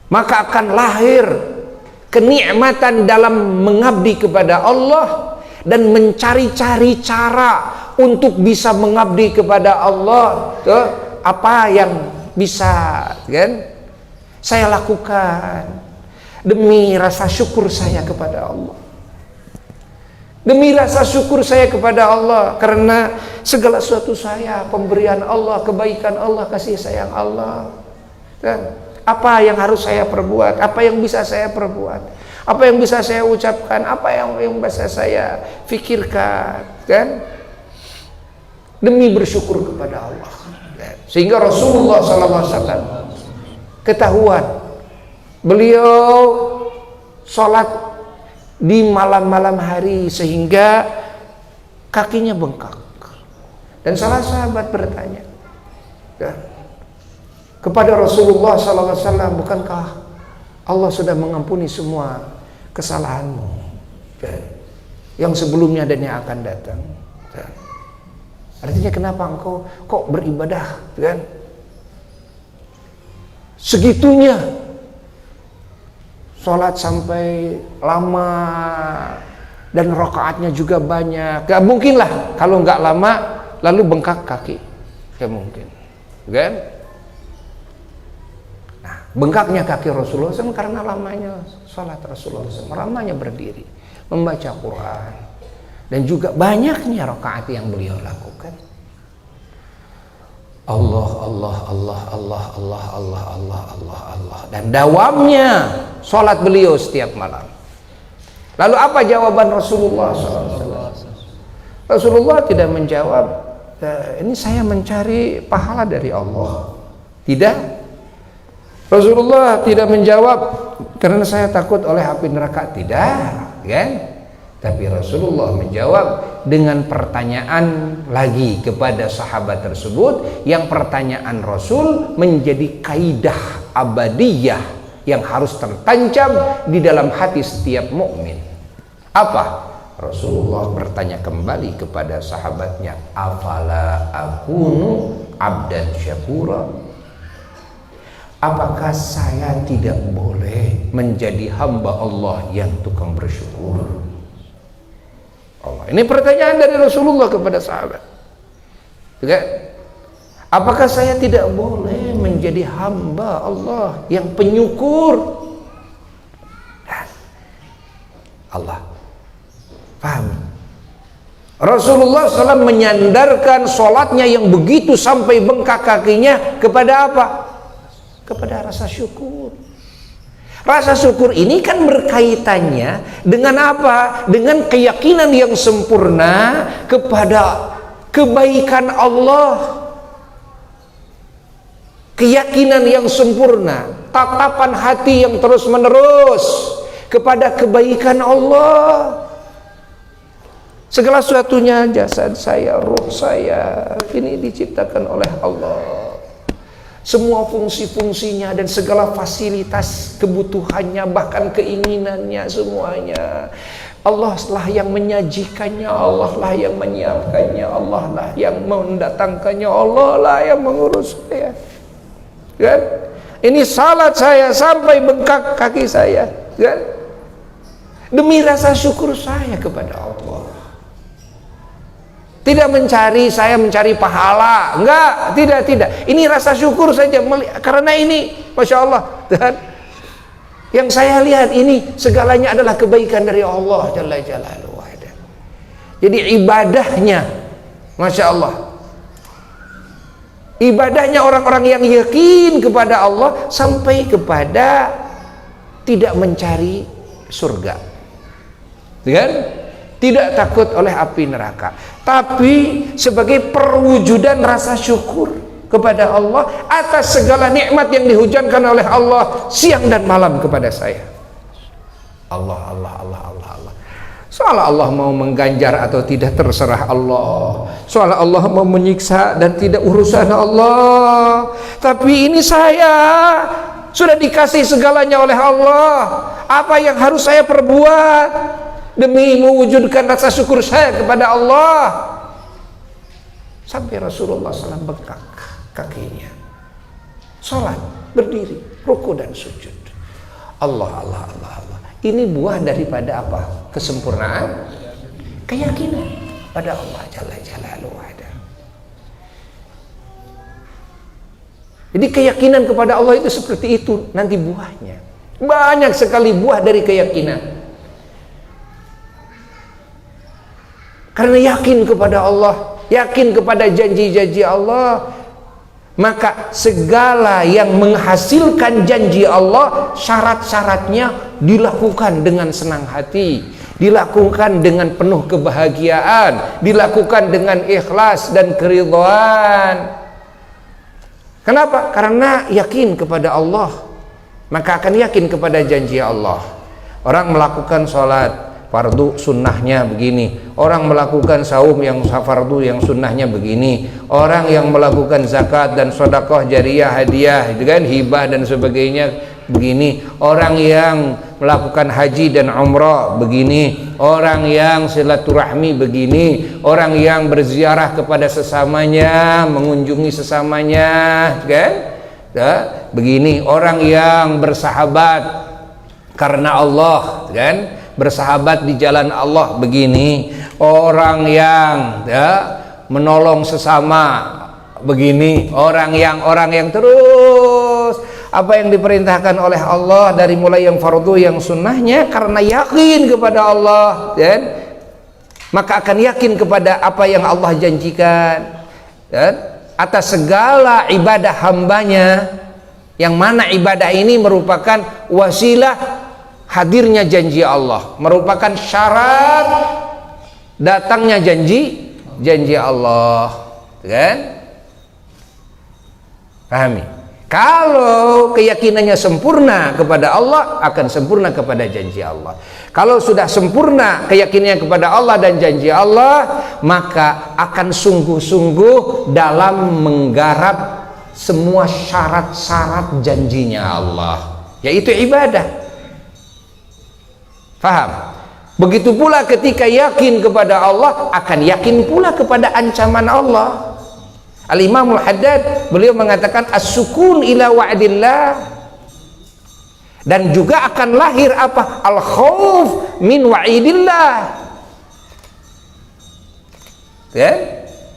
maka akan lahir kenikmatan dalam mengabdi kepada Allah dan mencari-cari cara untuk bisa mengabdi kepada Allah. Apa yang bisa saya lakukan demi rasa syukur saya kepada Allah, demi rasa syukur saya kepada Allah, karena segala sesuatu saya pemberian Allah, kebaikan Allah, kasih sayang Allah. Apa yang harus saya perbuat, apa yang bisa saya perbuat, apa yang bisa saya ucapkan, apa yang bisa saya fikirkan, demi bersyukur kepada Allah. Sehingga Rasulullah SAW ketahuan beliau sholat di malam-malam hari sehingga kakinya bengkak. Dan salah sahabat bertanya kepada Rasulullah SAW, bukankah Allah sudah mengampuni semua kesalahanmu yang sebelumnya dan yang akan datang? Artinya kenapa engkau kok beribadah segitunya, sholat sampai lama dan rakaatnya juga banyak? Gak mungkin lah kalau nggak lama lalu bengkak kaki, gak mungkin, Nah, bengkaknya kaki Rasulullah SAW karena lamanya sholat Rasulullah SAW, lamanya berdiri membaca Quran, dan juga banyaknya rakaat yang beliau lakukan. Allah, Allah, Allah, Allah, Allah, Allah, Allah, Allah, Allah, dan dawamnya sholat beliau setiap malam. Lalu apa jawaban Rasulullah SAW? Rasulullah tidak menjawab, ini saya mencari pahala dari Allah. Tidak. Rasulullah tidak menjawab karena saya takut oleh api neraka. Tidak, Tapi Rasulullah menjawab dengan pertanyaan lagi kepada sahabat tersebut, yang pertanyaan Rasul menjadi kaidah abadiyah yang harus tertancap di dalam hati setiap mukmin. Apa? Rasulullah bertanya kembali kepada sahabatnya, afala akunu abdan syakura? Apakah saya tidak boleh menjadi hamba Allah yang tukang bersyukur? Allah. Ini pertanyaan dari Rasulullah kepada sahabat. Apakah saya tidak boleh menjadi hamba Allah yang penyukur? Allah paham. Rasulullah SAW menyandarkan sholatnya yang begitu sampai bengkak kakinya kepada apa? Kepada rasa syukur. Rasa syukur ini kan berkaitannya dengan apa? Dengan keyakinan yang sempurna kepada kebaikan Allah. Keyakinan yang sempurna, tatapan hati yang terus menerus kepada kebaikan Allah. Segala sesuatunya, jasad saya, ruh saya, ini diciptakan oleh Allah. Semua fungsi-fungsinya dan segala fasilitas kebutuhannya, bahkan keinginannya, semuanya Allah lah yang menyajikannya, Allah lah yang menyiapkannya, Allah lah yang mendatangkannya, Allah lah yang mengurus saya. Kan? Ini salat saya sampai bengkak kaki saya, kan? Demi rasa syukur saya kepada Allah. Tidak saya mencari pahala, enggak, tidak. Ini rasa syukur saja, karena ini, Masya Allah. Dan yang saya lihat ini segalanya adalah kebaikan dari Allah Jalla Jalaluhu. Jadi ibadahnya, Masya Allah, ibadahnya orang-orang yang yakin kepada Allah sampai kepada tidak mencari surga, kan? Tidak takut oleh api neraka, tapi sebagai perwujudan rasa syukur kepada Allah atas segala nikmat yang dihujankan oleh Allah siang dan malam kepada saya. Allah. Soal Allah mau mengganjar atau tidak terserah Allah. Soal Allah mau menyiksa dan tidak urusan Allah. Tapi ini saya sudah dikasih segalanya oleh Allah. Apa yang harus saya perbuat demi mewujudkan rasa syukur saya kepada Allah? Sampai Rasulullah SAW bengkak kakinya, sholat, berdiri, ruku dan sujud. Allah. Ini buah daripada apa? Kesempurnaan, keyakinan pada Allah Jalla Jalaluhu. Jadi keyakinan kepada Allah itu seperti itu nanti buahnya. Banyak sekali buah dari keyakinan. Karena yakin kepada Allah, yakin kepada janji-janji Allah, maka segala yang menghasilkan janji Allah, syarat-syaratnya dilakukan dengan senang hati, dilakukan dengan penuh kebahagiaan, dilakukan dengan ikhlas dan keridhaan. Kenapa? Karena yakin kepada Allah, maka akan yakin kepada janji Allah. Orang melakukan sholat fardu sunnahnya begini, orang melakukan saum yang fardu yang sunnahnya begini, orang yang melakukan zakat dan sedekah jariyah, hadiah, itu kan, hibah dan sebagainya begini, orang yang melakukan haji dan umrah begini, orang yang silaturahmi begini, orang yang berziarah kepada sesamanya, mengunjungi sesamanya, kan, begini, orang yang bersahabat karena Allah, kan, bersahabat di jalan Allah begini, orang yang menolong sesama begini, orang yang terus apa yang diperintahkan oleh Allah dari mulai yang fardu yang sunnahnya karena yakin kepada Allah, dan maka akan yakin kepada apa yang Allah janjikan, dan atas segala ibadah hambanya, yang mana ibadah ini merupakan wasilah hadirnya janji Allah, merupakan syarat datangnya janji Allah, kan? Pahami? Kalau keyakinannya sempurna kepada Allah, akan sempurna kepada janji Allah. Kalau sudah sempurna keyakinannya kepada Allah dan janji Allah, maka akan sungguh-sungguh dalam menggarap semua syarat-syarat janjinya Allah, yaitu ibadah. Faham? Begitu pula ketika yakin kepada Allah, akan yakin pula kepada ancaman Allah. Al-Imam Al-Haddad beliau mengatakan as-sukun ila wa'dillah, dan juga akan lahir apa? Al-khauf min wa'idillah. Ya?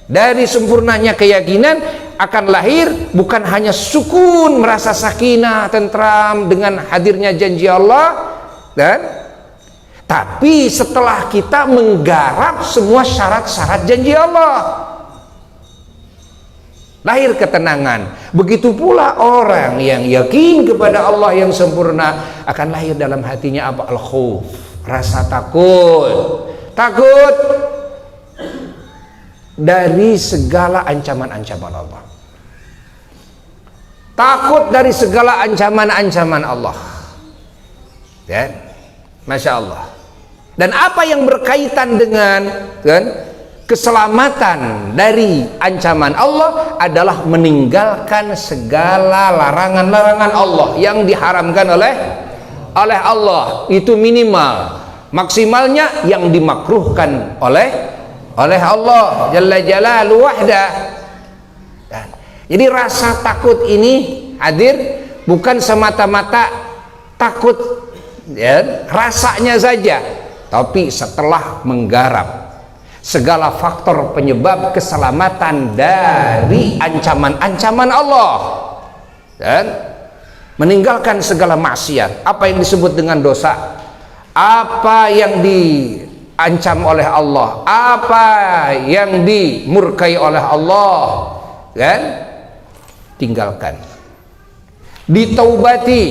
Dari sempurnanya keyakinan akan lahir bukan hanya sukun, merasa sakinah, tentram dengan hadirnya janji Allah, dan tapi setelah kita menggarap semua syarat-syarat janji Allah, lahir ketenangan. Begitu pula orang yang yakin kepada Allah yang sempurna, akan lahir dalam hatinya apa? Al-khauf, rasa takut dari segala ancaman-ancaman Allah, takut dari segala ancaman-ancaman Allah, ya, Masya Allah. Dan apa yang berkaitan dengan keselamatan dari ancaman Allah adalah meninggalkan segala larangan-larangan Allah yang diharamkan oleh Allah. Itu minimal. Maksimalnya yang dimakruhkan oleh Allah Jalla Jalaluhu wahda. Jadi rasa takut ini hadir bukan semata-mata takut rasanya saja, tapi setelah menggarap segala faktor penyebab keselamatan dari ancaman-ancaman Allah dan meninggalkan segala maksiat. Apa yang disebut dengan dosa, apa yang diancam oleh Allah, apa yang dimurkai oleh Allah, kan? Tinggalkan, ditaubati,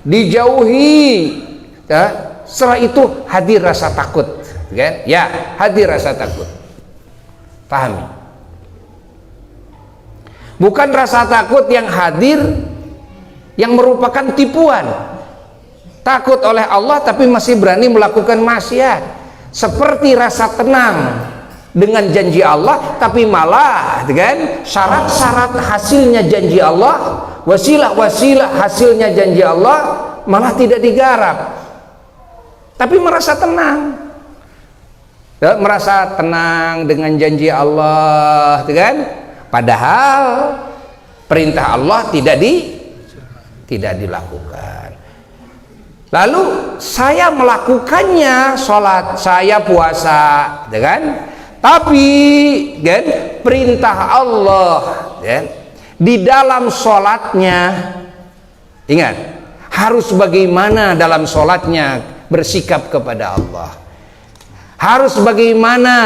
dijauhi. Setelah itu hadir rasa takut, kan? Ya, hadir rasa takut. Pahami? Bukan rasa takut yang hadir yang merupakan tipuan. Takut oleh Allah tapi masih berani melakukan maksiat. Seperti rasa tenang dengan janji Allah tapi malah, kan, syarat-syarat hasilnya janji Allah, wasilah-wasilah hasilnya janji Allah malah tidak digarap, tapi merasa tenang. Merasa tenang dengan janji Allah, kan? Padahal perintah Allah tidak dilakukan. Lalu saya melakukannya, sholat, saya puasa, kan? Tapi kan, perintah Allah kan, di dalam sholatnya, ingat, harus bagaimana dalam sholatnya bersikap kepada Allah, harus bagaimana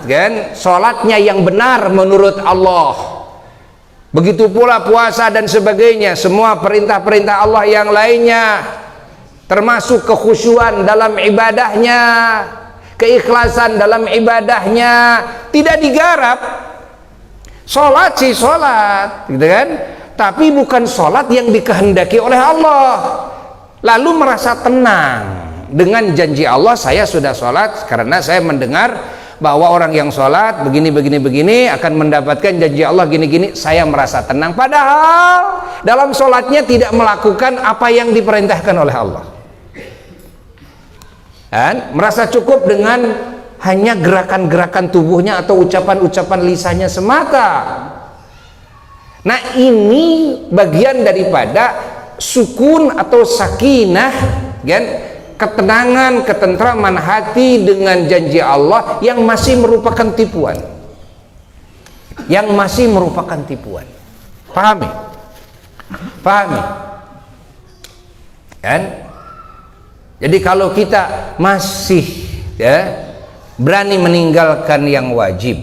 kan, sholatnya yang benar menurut Allah. Begitu pula puasa dan sebagainya, semua perintah-perintah Allah yang lainnya, termasuk kekhusyuan dalam ibadahnya, keikhlasan dalam ibadahnya, tidak digarap. Sholat sih sholat, gitu kan, tapi bukan sholat yang dikehendaki oleh Allah. Lalu merasa tenang dengan janji Allah, saya sudah sholat karena saya mendengar bahwa orang yang sholat begini akan mendapatkan janji Allah gini-gini. Saya merasa tenang, padahal dalam sholatnya tidak melakukan apa yang diperintahkan oleh Allah. Dan merasa cukup dengan hanya gerakan-gerakan tubuhnya atau ucapan-ucapan lisannya semata. Nah, ini bagian daripada sukun atau sakinah, kan? Ketenangan, ketentraman hati dengan janji Allah yang masih merupakan tipuan, yang masih merupakan tipuan. Pahami? Pahami? Kan? Jadi kalau kita masih berani meninggalkan yang wajib,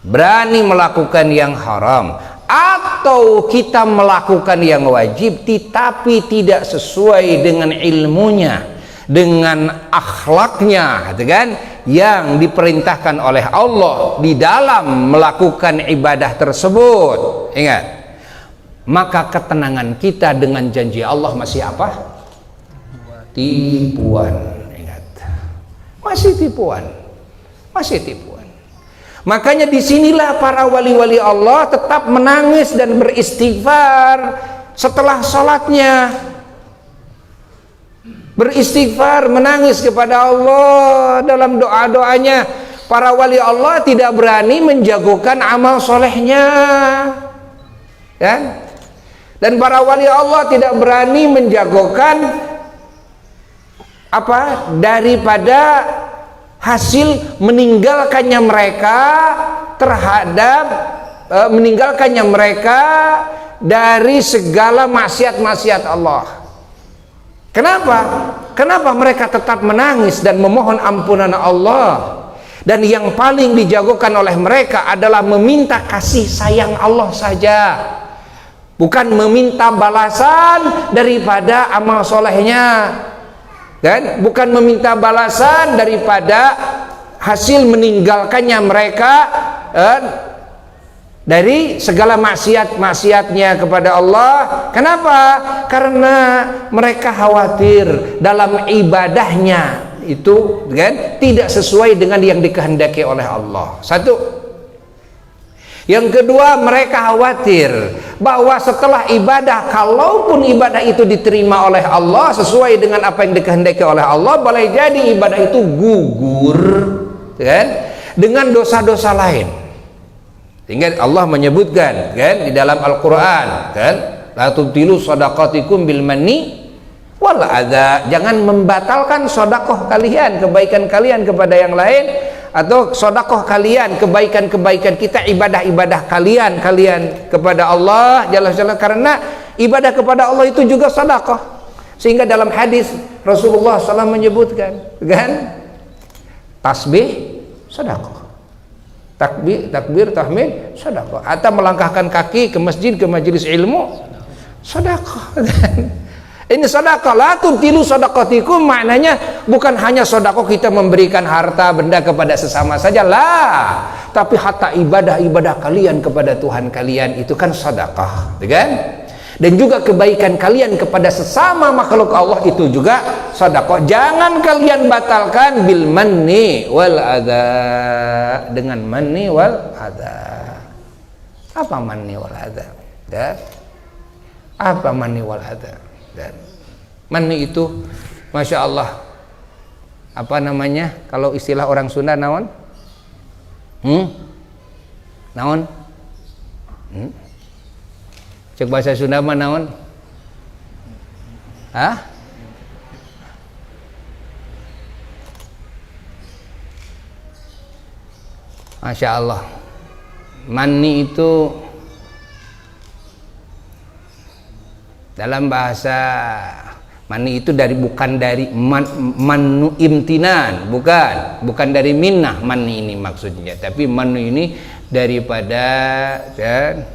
berani melakukan yang haram, atau kita melakukan yang wajib tetapi tidak sesuai dengan ilmunya, dengan akhlaknya, kan, yang diperintahkan oleh Allah di dalam melakukan ibadah tersebut, ingat, maka ketenangan kita dengan janji Allah masih apa? Tipuan. Ingat, masih tipuan, masih tipuan. Makanya disinilah para wali-wali Allah tetap menangis dan beristighfar setelah sholatnya, beristighfar, menangis kepada Allah dalam doa-doanya. Para wali Allah tidak berani menjagokan amal solehnya, kan? Dan para wali Allah tidak berani menjagokan apa daripada hasil meninggalkannya mereka terhadap meninggalkannya mereka dari segala maksiat-maksiat Allah. Kenapa? Kenapa mereka tetap menangis dan memohon ampunan Allah? Dan yang paling dijagokan oleh mereka adalah meminta kasih sayang Allah saja, bukan meminta balasan daripada amal solehnya, dan bukan meminta balasan daripada hasil meninggalkannya mereka dari segala maksiat-maksiatnya kepada Allah. Kenapa? Karena mereka khawatir dalam ibadahnya itu kan tidak sesuai dengan yang dikehendaki oleh Allah. Satu. Yang kedua, mereka khawatir bahwa setelah ibadah, kalaupun ibadah itu diterima oleh Allah sesuai dengan apa yang dikehendaki oleh Allah, boleh jadi ibadah itu gugur kan dengan dosa-dosa lain. Sehingga Allah menyebutkan kan di dalam Al-Qur'an kan, la tubtilu shadaqatikum bil manni wal adza. Jangan membatalkan sedekah kalian, kebaikan kalian kepada yang lain, atau sedekah kalian, kebaikan-kebaikan kita, ibadah-ibadah kalian kepada Allah Jalla Jalla, karena ibadah kepada Allah itu juga sedekah. Sehingga dalam hadis Rasulullah SAW menyebutkan kan, tasbih sedekah, takbir tahmid sedekah, atau melangkahkan kaki ke masjid, ke majelis ilmu sedekah. Ini sedekah. La tubtilu shadaqatikum, maknanya bukan hanya sedekah kita memberikan harta benda kepada sesama saja lah, tapi hatta ibadah-ibadah kalian kepada Tuhan kalian itu kan sedekah, kan? Dan juga kebaikan kalian kepada sesama makhluk Allah itu juga sedekah. Jangan kalian batalkan bil manni wal adza, dengan manni wal adza. Apa manni wal adza? Dan apa manni wal adza? Dan manni itu, masya Allah, apa namanya kalau istilah orang Sunda naon? Naon? Cek bahasa Sunda mah naon? Hah? Masya Allah, manni itu dalam bahasa mani itu bukan dari manu imtinan, bukan dari minnah mani ini maksudnya, tapi manu ini daripada dan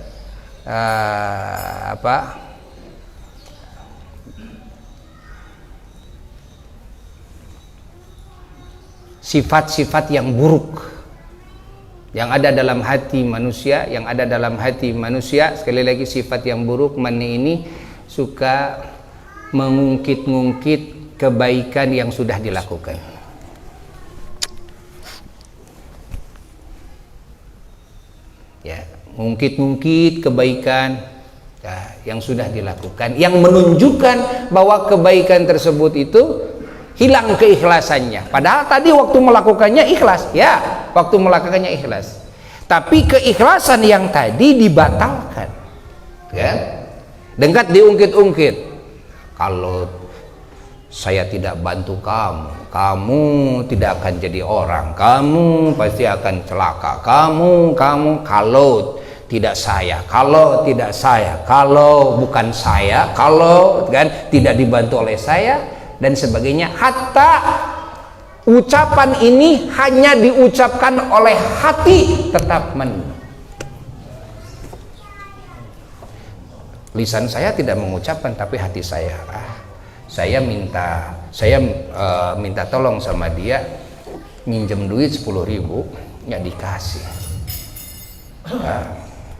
sifat-sifat yang buruk yang ada dalam hati manusia, sekali lagi sifat yang buruk. Mani ini suka mengungkit-ungkit kebaikan yang sudah dilakukan. Ya, mengungkit-ungkit kebaikan yang sudah dilakukan, yang menunjukkan bahwa kebaikan tersebut itu hilang keikhlasannya. Padahal tadi waktu melakukannya ikhlas, ya, tapi keikhlasan yang tadi dibatalkan, ya. Dengan diungkit-ungkit, kalau saya tidak bantu kamu tidak akan jadi orang, kamu pasti akan celaka, kamu kalau tidak saya, kalau bukan saya, kalau kan tidak dibantu oleh saya dan sebagainya. Hatta ucapan ini hanya diucapkan oleh hati, tetap lisan saya tidak mengucapkan, tapi hati saya saya minta tolong sama dia, minjem duit 10.000, nggak dikasih.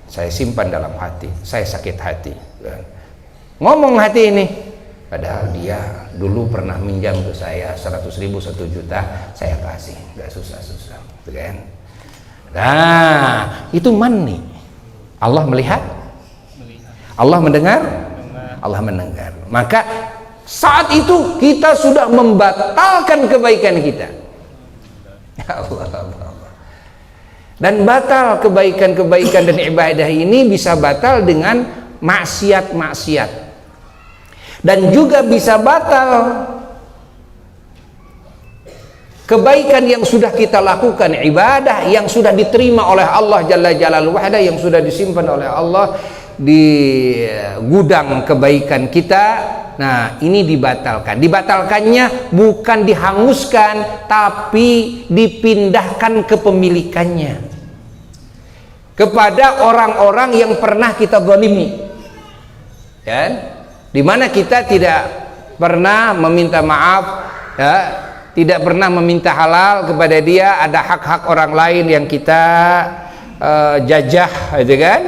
Saya simpan dalam hati, saya sakit hati, ngomong hati ini, padahal dia dulu pernah minjam ke saya 100.000, 1 juta, saya kasih, nggak susah-susah, kan? Nah, itu manni. Allah melihat, Allah mendengar, Allah mendengar. Maka saat itu kita sudah membatalkan kebaikan kita. Ya Allah. Dan batal kebaikan-kebaikan dan ibadah ini bisa batal dengan maksiat-maksiat. Dan juga bisa batal kebaikan yang sudah kita lakukan, ibadah yang sudah diterima oleh Allah Jalla Jalaluhu wahda, yang sudah disimpan oleh Allah di gudang kebaikan kita. Nah, ini dibatalkan. Dibatalkannya bukan dihanguskan, tapi dipindahkan kepemilikannya kepada orang-orang yang pernah kita zalimi, kan? Dimana kita tidak pernah meminta maaf, ya, tidak pernah meminta halal kepada dia. Ada hak-hak orang lain yang kita jajah, gitu kan?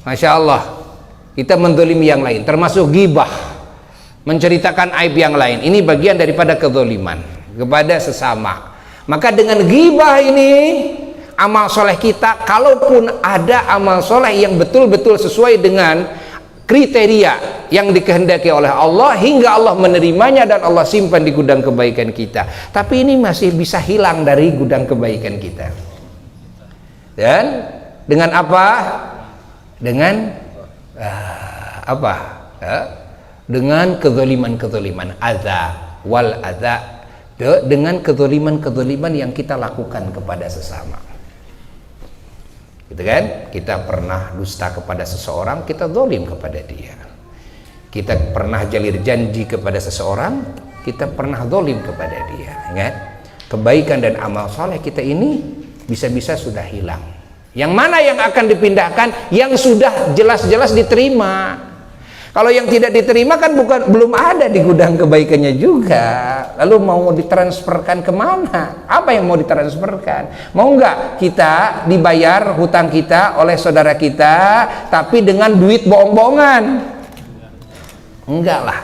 Masya Allah, kita menzalimi yang lain, termasuk ghibah, menceritakan aib yang lain. Ini bagian daripada kezaliman kepada sesama. Maka dengan ghibah ini, amal soleh kita, kalaupun ada amal soleh yang betul-betul sesuai dengan kriteria yang dikehendaki oleh Allah hingga Allah menerimanya dan Allah simpan di gudang kebaikan kita, tapi ini masih bisa hilang dari gudang kebaikan kita. Dan dengan apa? Dengan apa? Dengan kezaliman-kezaliman, adza wal adza, dengan kezaliman-kezaliman yang kita lakukan kepada sesama. Gitu kan? Kita pernah dusta kepada seseorang, kita zalim kepada dia. Kita pernah jalir janji kepada seseorang, kita pernah zalim kepada dia. Ingat, kebaikan dan amal soleh kita ini bisa-bisa sudah hilang. Yang mana yang akan dipindahkan? Yang sudah jelas-jelas diterima. Kalau yang tidak diterima kan belum ada di gudang kebaikannya juga. Lalu mau ditransferkan kemana? Apa yang mau ditransferkan? Mau nggak kita dibayar hutang kita oleh saudara kita, tapi dengan duit bohong-bohongan? Enggak lah.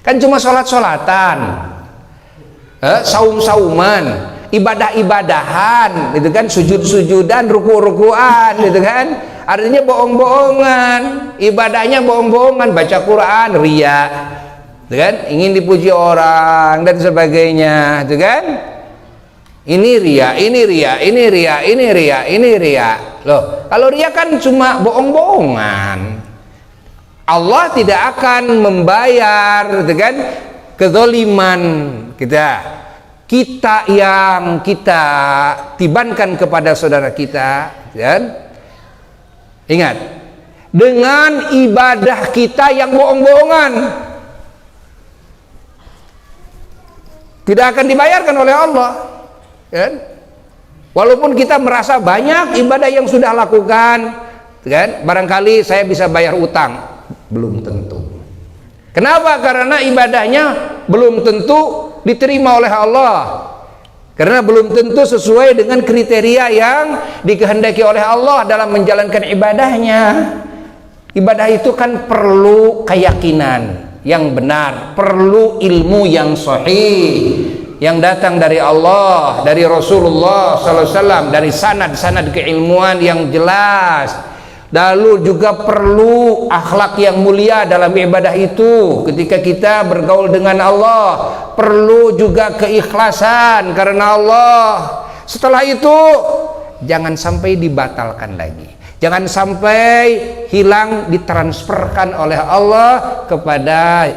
Kan cuma sholat-sholatan, saum-sauman, ibadah-ibadahan, gitu kan, sujud-sujudan, ruku-rukuan, gitu kan. Artinya bohong-bohongan, ibadahnya bohong-bohongan, baca Quran, riya, gitu kan, ingin dipuji orang dan sebagainya, gitu kan. Ini riya, ini riya, ini riya, ini riya, ini riya. Loh, kalau riya kan cuma bohong-bohongan. Allah tidak akan membayar, gitu kan, kezaliman kita yang kita tibankan kepada saudara kita, kan? Ingat, dengan ibadah kita yang bohong-bohongan tidak akan dibayarkan oleh Allah, kan? Walaupun kita merasa banyak ibadah yang sudah lakukan, kan? Barangkali saya bisa bayar utang, belum tentu. Kenapa? Karena ibadahnya belum tentu diterima oleh Allah, karena belum tentu sesuai dengan kriteria yang dikehendaki oleh Allah dalam menjalankan ibadahnya. Ibadah itu kan perlu keyakinan yang benar, perlu ilmu yang sahih yang datang dari Allah, dari Rasulullah SAW, dari sanad-sanad keilmuan yang jelas. Lalu juga perlu akhlak yang mulia dalam ibadah itu. Ketika kita bergaul dengan Allah, perlu juga keikhlasan karena Allah. Setelah itu jangan sampai dibatalkan lagi, jangan sampai hilang, ditransferkan oleh Allah kepada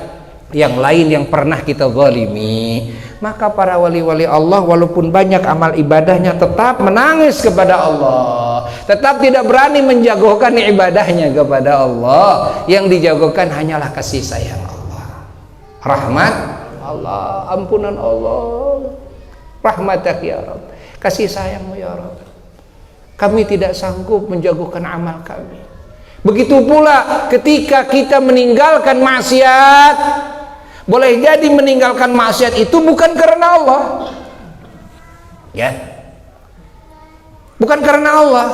yang lain yang pernah kita zalimi. Maka para wali-wali Allah walaupun banyak amal ibadahnya tetap menangis kepada Allah, tetap tidak berani menjagokan ibadahnya kepada Allah. Yang dijagokan hanyalah kasih sayang Allah, rahmat Allah, ampunan Allah, rahmatak ya Rabb, kasih sayangmu ya Rabb. Kami tidak sanggup menjagokan amal kami. Begitu pula ketika kita meninggalkan maksiat. Boleh jadi meninggalkan maksiat itu bukan karena Allah, ya, bukan karena Allah,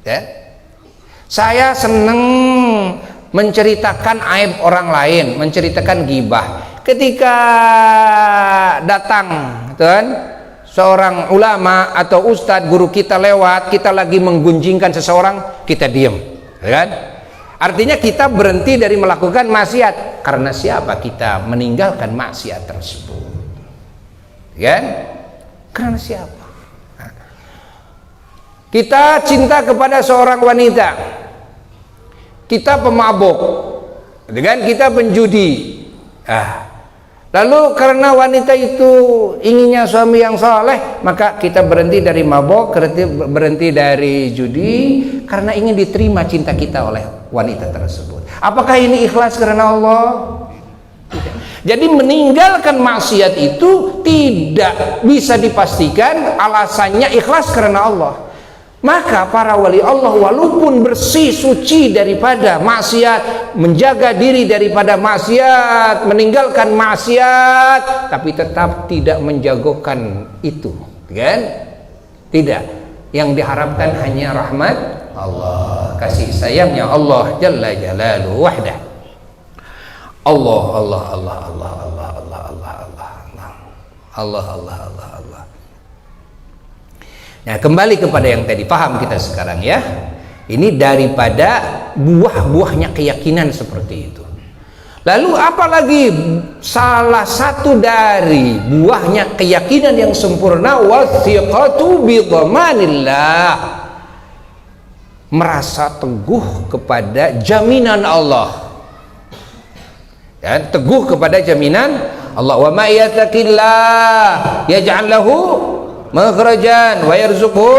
ya. Saya senang menceritakan aib orang lain, menceritakan ghibah. Ketika datang, kan, seorang ulama atau ustadz guru kita lewat, kita lagi menggunjingkan seseorang, kita diam, kan? Artinya kita berhenti dari melakukan maksiat. Karena siapa kita meninggalkan maksiat tersebut? Kan? Karena siapa? Kita cinta kepada seorang wanita, kita pemabuk, kan? Kita penjudi. Lalu karena wanita itu inginnya suami yang saleh, maka kita berhenti dari mabuk, berhenti dari judi, karena ingin diterima cinta kita oleh wanita tersebut. Apakah ini ikhlas karena Allah? Tidak. Jadi meninggalkan maksiat itu tidak bisa dipastikan alasannya ikhlas karena Allah. Maka para wali Allah walaupun bersih suci daripada maksiat, menjaga diri daripada maksiat, meninggalkan maksiat, tapi tetap tidak menjagokan itu, kan? Tidak. Yang diharapkan hanya rahmat Allah, kasih sayangnya Allah Jalla Jalaluhu wahdah. Allah, Allah, Allah, Allah, Allah, Allah, Allah, Allah, Allah, Allah, Allah, Allah, Allah. Nah, kembali kepada yang tadi, paham kita sekarang ya. Ini daripada buah-buahnya keyakinan seperti itu. Lalu apalagi salah satu dari buahnya keyakinan yang sempurna, wathiqatu bidhamanillah, merasa teguh kepada jaminan Allah. Dan teguh kepada jaminan Allah. Wa may yattaqillah yaj'al lahu makhrajan wa yarzuqhu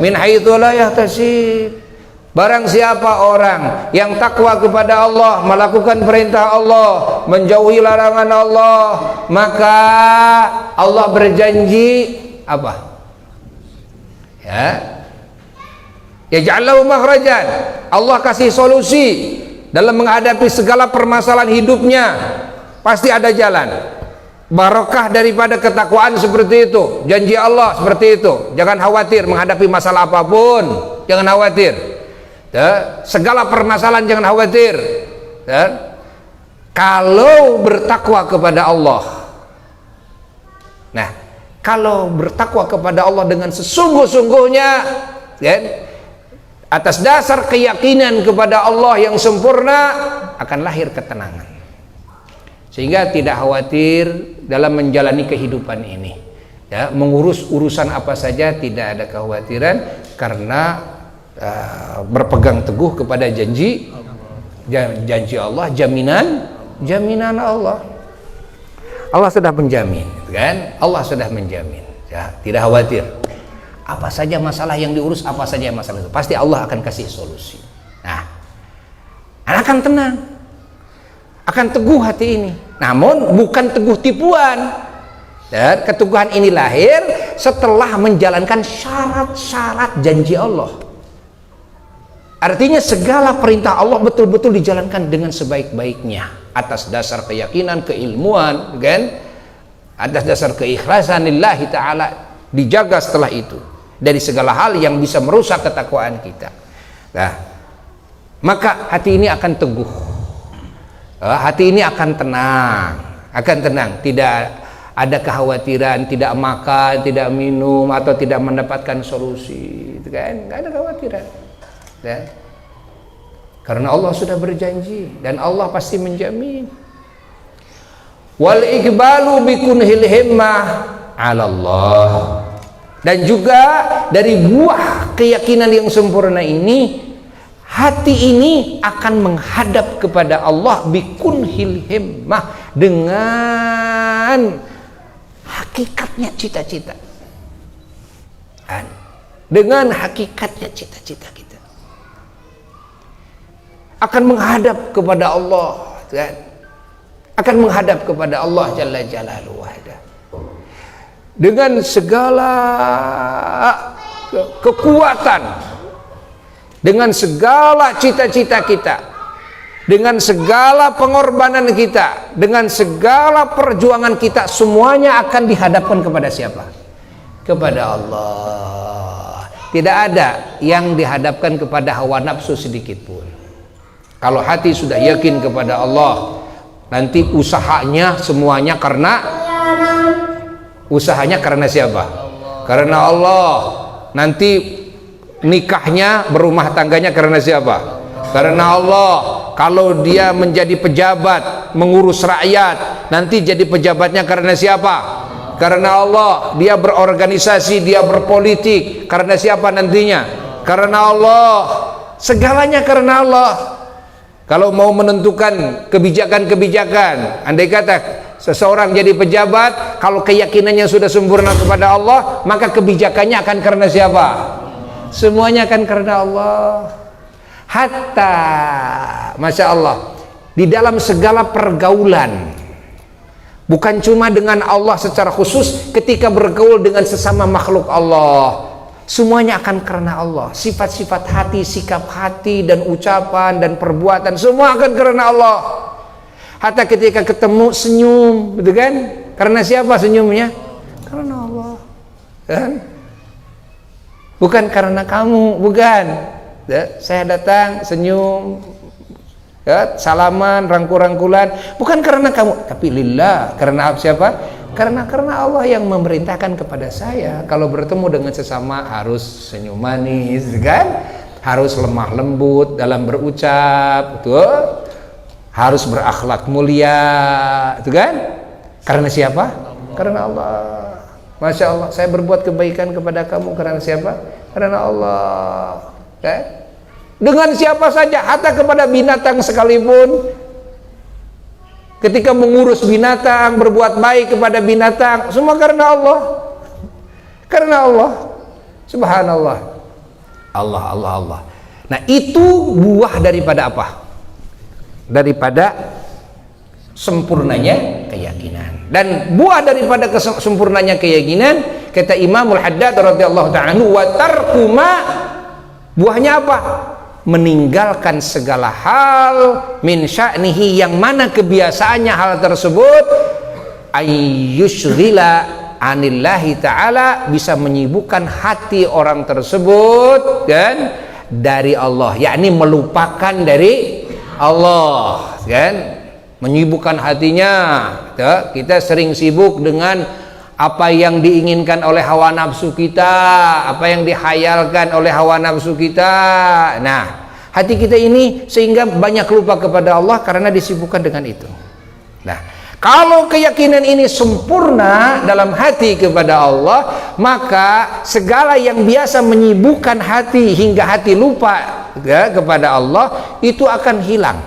min haitsu la yahtasib. Barang siapa orang yang takwa kepada Allah, melakukan perintah Allah, menjauhi larangan Allah, maka Allah berjanji apa? Ya, yaj'al lahu makhrajan. Allah kasih solusi dalam menghadapi segala permasalahan hidupnya. Pasti ada jalan. Barokah daripada ketakwaan seperti itu. Janji Allah seperti itu. Jangan khawatir menghadapi masalah apapun. Jangan khawatir. Ya, segala permasalahan jangan khawatir. Ya. Kalau bertakwa kepada Allah. Nah, kalau bertakwa kepada Allah dengan sesungguh-sungguhnya, ya, atas dasar keyakinan kepada Allah yang sempurna, akan lahir ketenangan. Sehingga tidak khawatir dalam menjalani kehidupan ini. Ya, mengurus urusan apa saja tidak ada kekhawatiran karena berpegang teguh kepada janji Allah, jaminan Allah. Allah sudah menjamin, kan? Allah sudah menjamin. Ya, tidak khawatir. Apa saja masalah yang diurus, apa saja masalah itu, pasti Allah akan kasih solusi. Nah, akan tenang, akan teguh hati ini. Namun bukan teguh tipuan. Dan keteguhan ini lahir setelah menjalankan syarat-syarat janji Allah. Artinya segala perintah Allah betul-betul dijalankan dengan sebaik-baiknya atas dasar keyakinan, keilmuan, kan? Atas dasar keikhlasan lillahi ta'ala, dijaga setelah itu dari segala hal yang bisa merusak ketakwaan kita. Nah, maka hati ini akan teguh, hati ini akan tenang, tidak ada kekhawatiran, tidak makan, tidak minum, atau tidak mendapatkan solusi, kan? Nggak ada kekhawatiran. Ya. Karena Allah sudah berjanji dan Allah pasti menjamin. Wal iqbalu bikunhil himmah 'ala Allah. Dan juga dari buah keyakinan yang sempurna ini, hati ini akan menghadap kepada Allah bikunhil himmah, dengan hakikatnya cita-cita. Dengan hakikatnya cita-cita kita akan menghadap kepada Allah, kan? Akan menghadap kepada Allah Jalla Jalaluhu dengan segala kekuatan, dengan segala cita-cita kita, dengan segala pengorbanan kita, dengan segala perjuangan kita, semuanya akan dihadapkan kepada siapa? Kepada Allah. Tidak ada yang dihadapkan kepada hawa nafsu sedikit pun. Kalau hati sudah yakin kepada Allah, nanti usahanya semuanya karena siapa? Karena Allah. Nanti nikahnya, berumah tangganya karena siapa? Karena Allah. Kalau dia menjadi pejabat, mengurus rakyat, nanti jadi pejabatnya karena siapa? Karena Allah. Dia berorganisasi, dia berpolitik, karena siapa nantinya? Karena Allah. Segalanya karena Allah. Kalau mau menentukan kebijakan-kebijakan, andai kata seseorang jadi pejabat, kalau keyakinannya sudah sempurna kepada Allah, maka kebijakannya akan karena siapa? Semuanya akan karena Allah. Hatta, Masya Allah, di dalam segala pergaulan, bukan cuma dengan Allah secara khusus, ketika bergaul dengan sesama makhluk Allah, semuanya akan karena Allah. Sifat-sifat hati, sikap hati, dan ucapan, dan perbuatan, semua akan karena Allah. Hatta ketika ketemu senyum, gitu kan? Karena siapa senyumnya? Karena Allah, kan? Bukan karena kamu, bukan. Ya, saya datang senyum, ya, salaman, rangkul-rangkulan, bukan karena kamu, tapi lillah. Karena siapa? Karena Allah yang memerintahkan kepada saya kalau bertemu dengan sesama harus senyum manis, kan? Harus lemah lembut dalam berucap, betul? Harus berakhlak mulia, itu kan? Karena siapa? Karena Allah. Masya Allah, saya berbuat kebaikan kepada kamu karena siapa? Karena Allah, kan? Dengan siapa saja, hatta kepada binatang sekalipun. Ketika mengurus binatang, berbuat baik kepada binatang, semua karena Allah. Karena Allah. Subhanallah. Allah. Nah, itu buah daripada apa? Daripada sempurnanya keyakinan. Dan buah daripada sempurnanya keyakinan, kata Imamul Haddad radhiyallahu ta'ala anhu, wa tarkuma, buahnya apa? Meninggalkan segala hal min sya'nihi, yang mana kebiasaannya hal tersebut ayyushghila anillahi ta'ala, bisa menyibukkan hati orang tersebut kan dari Allah, yakni melupakan dari Allah, kan, menyibukkan hatinya. Kita sering sibuk dengan apa yang diinginkan oleh hawa nafsu kita, apa yang dihayalkan oleh hawa nafsu kita. Nah, hati kita ini sehingga banyak lupa kepada Allah karena disibukkan dengan itu. Nah, kalau keyakinan ini sempurna dalam hati kepada Allah, maka segala yang biasa menyibukkan hati hingga hati lupa ya, kepada Allah, itu akan hilang.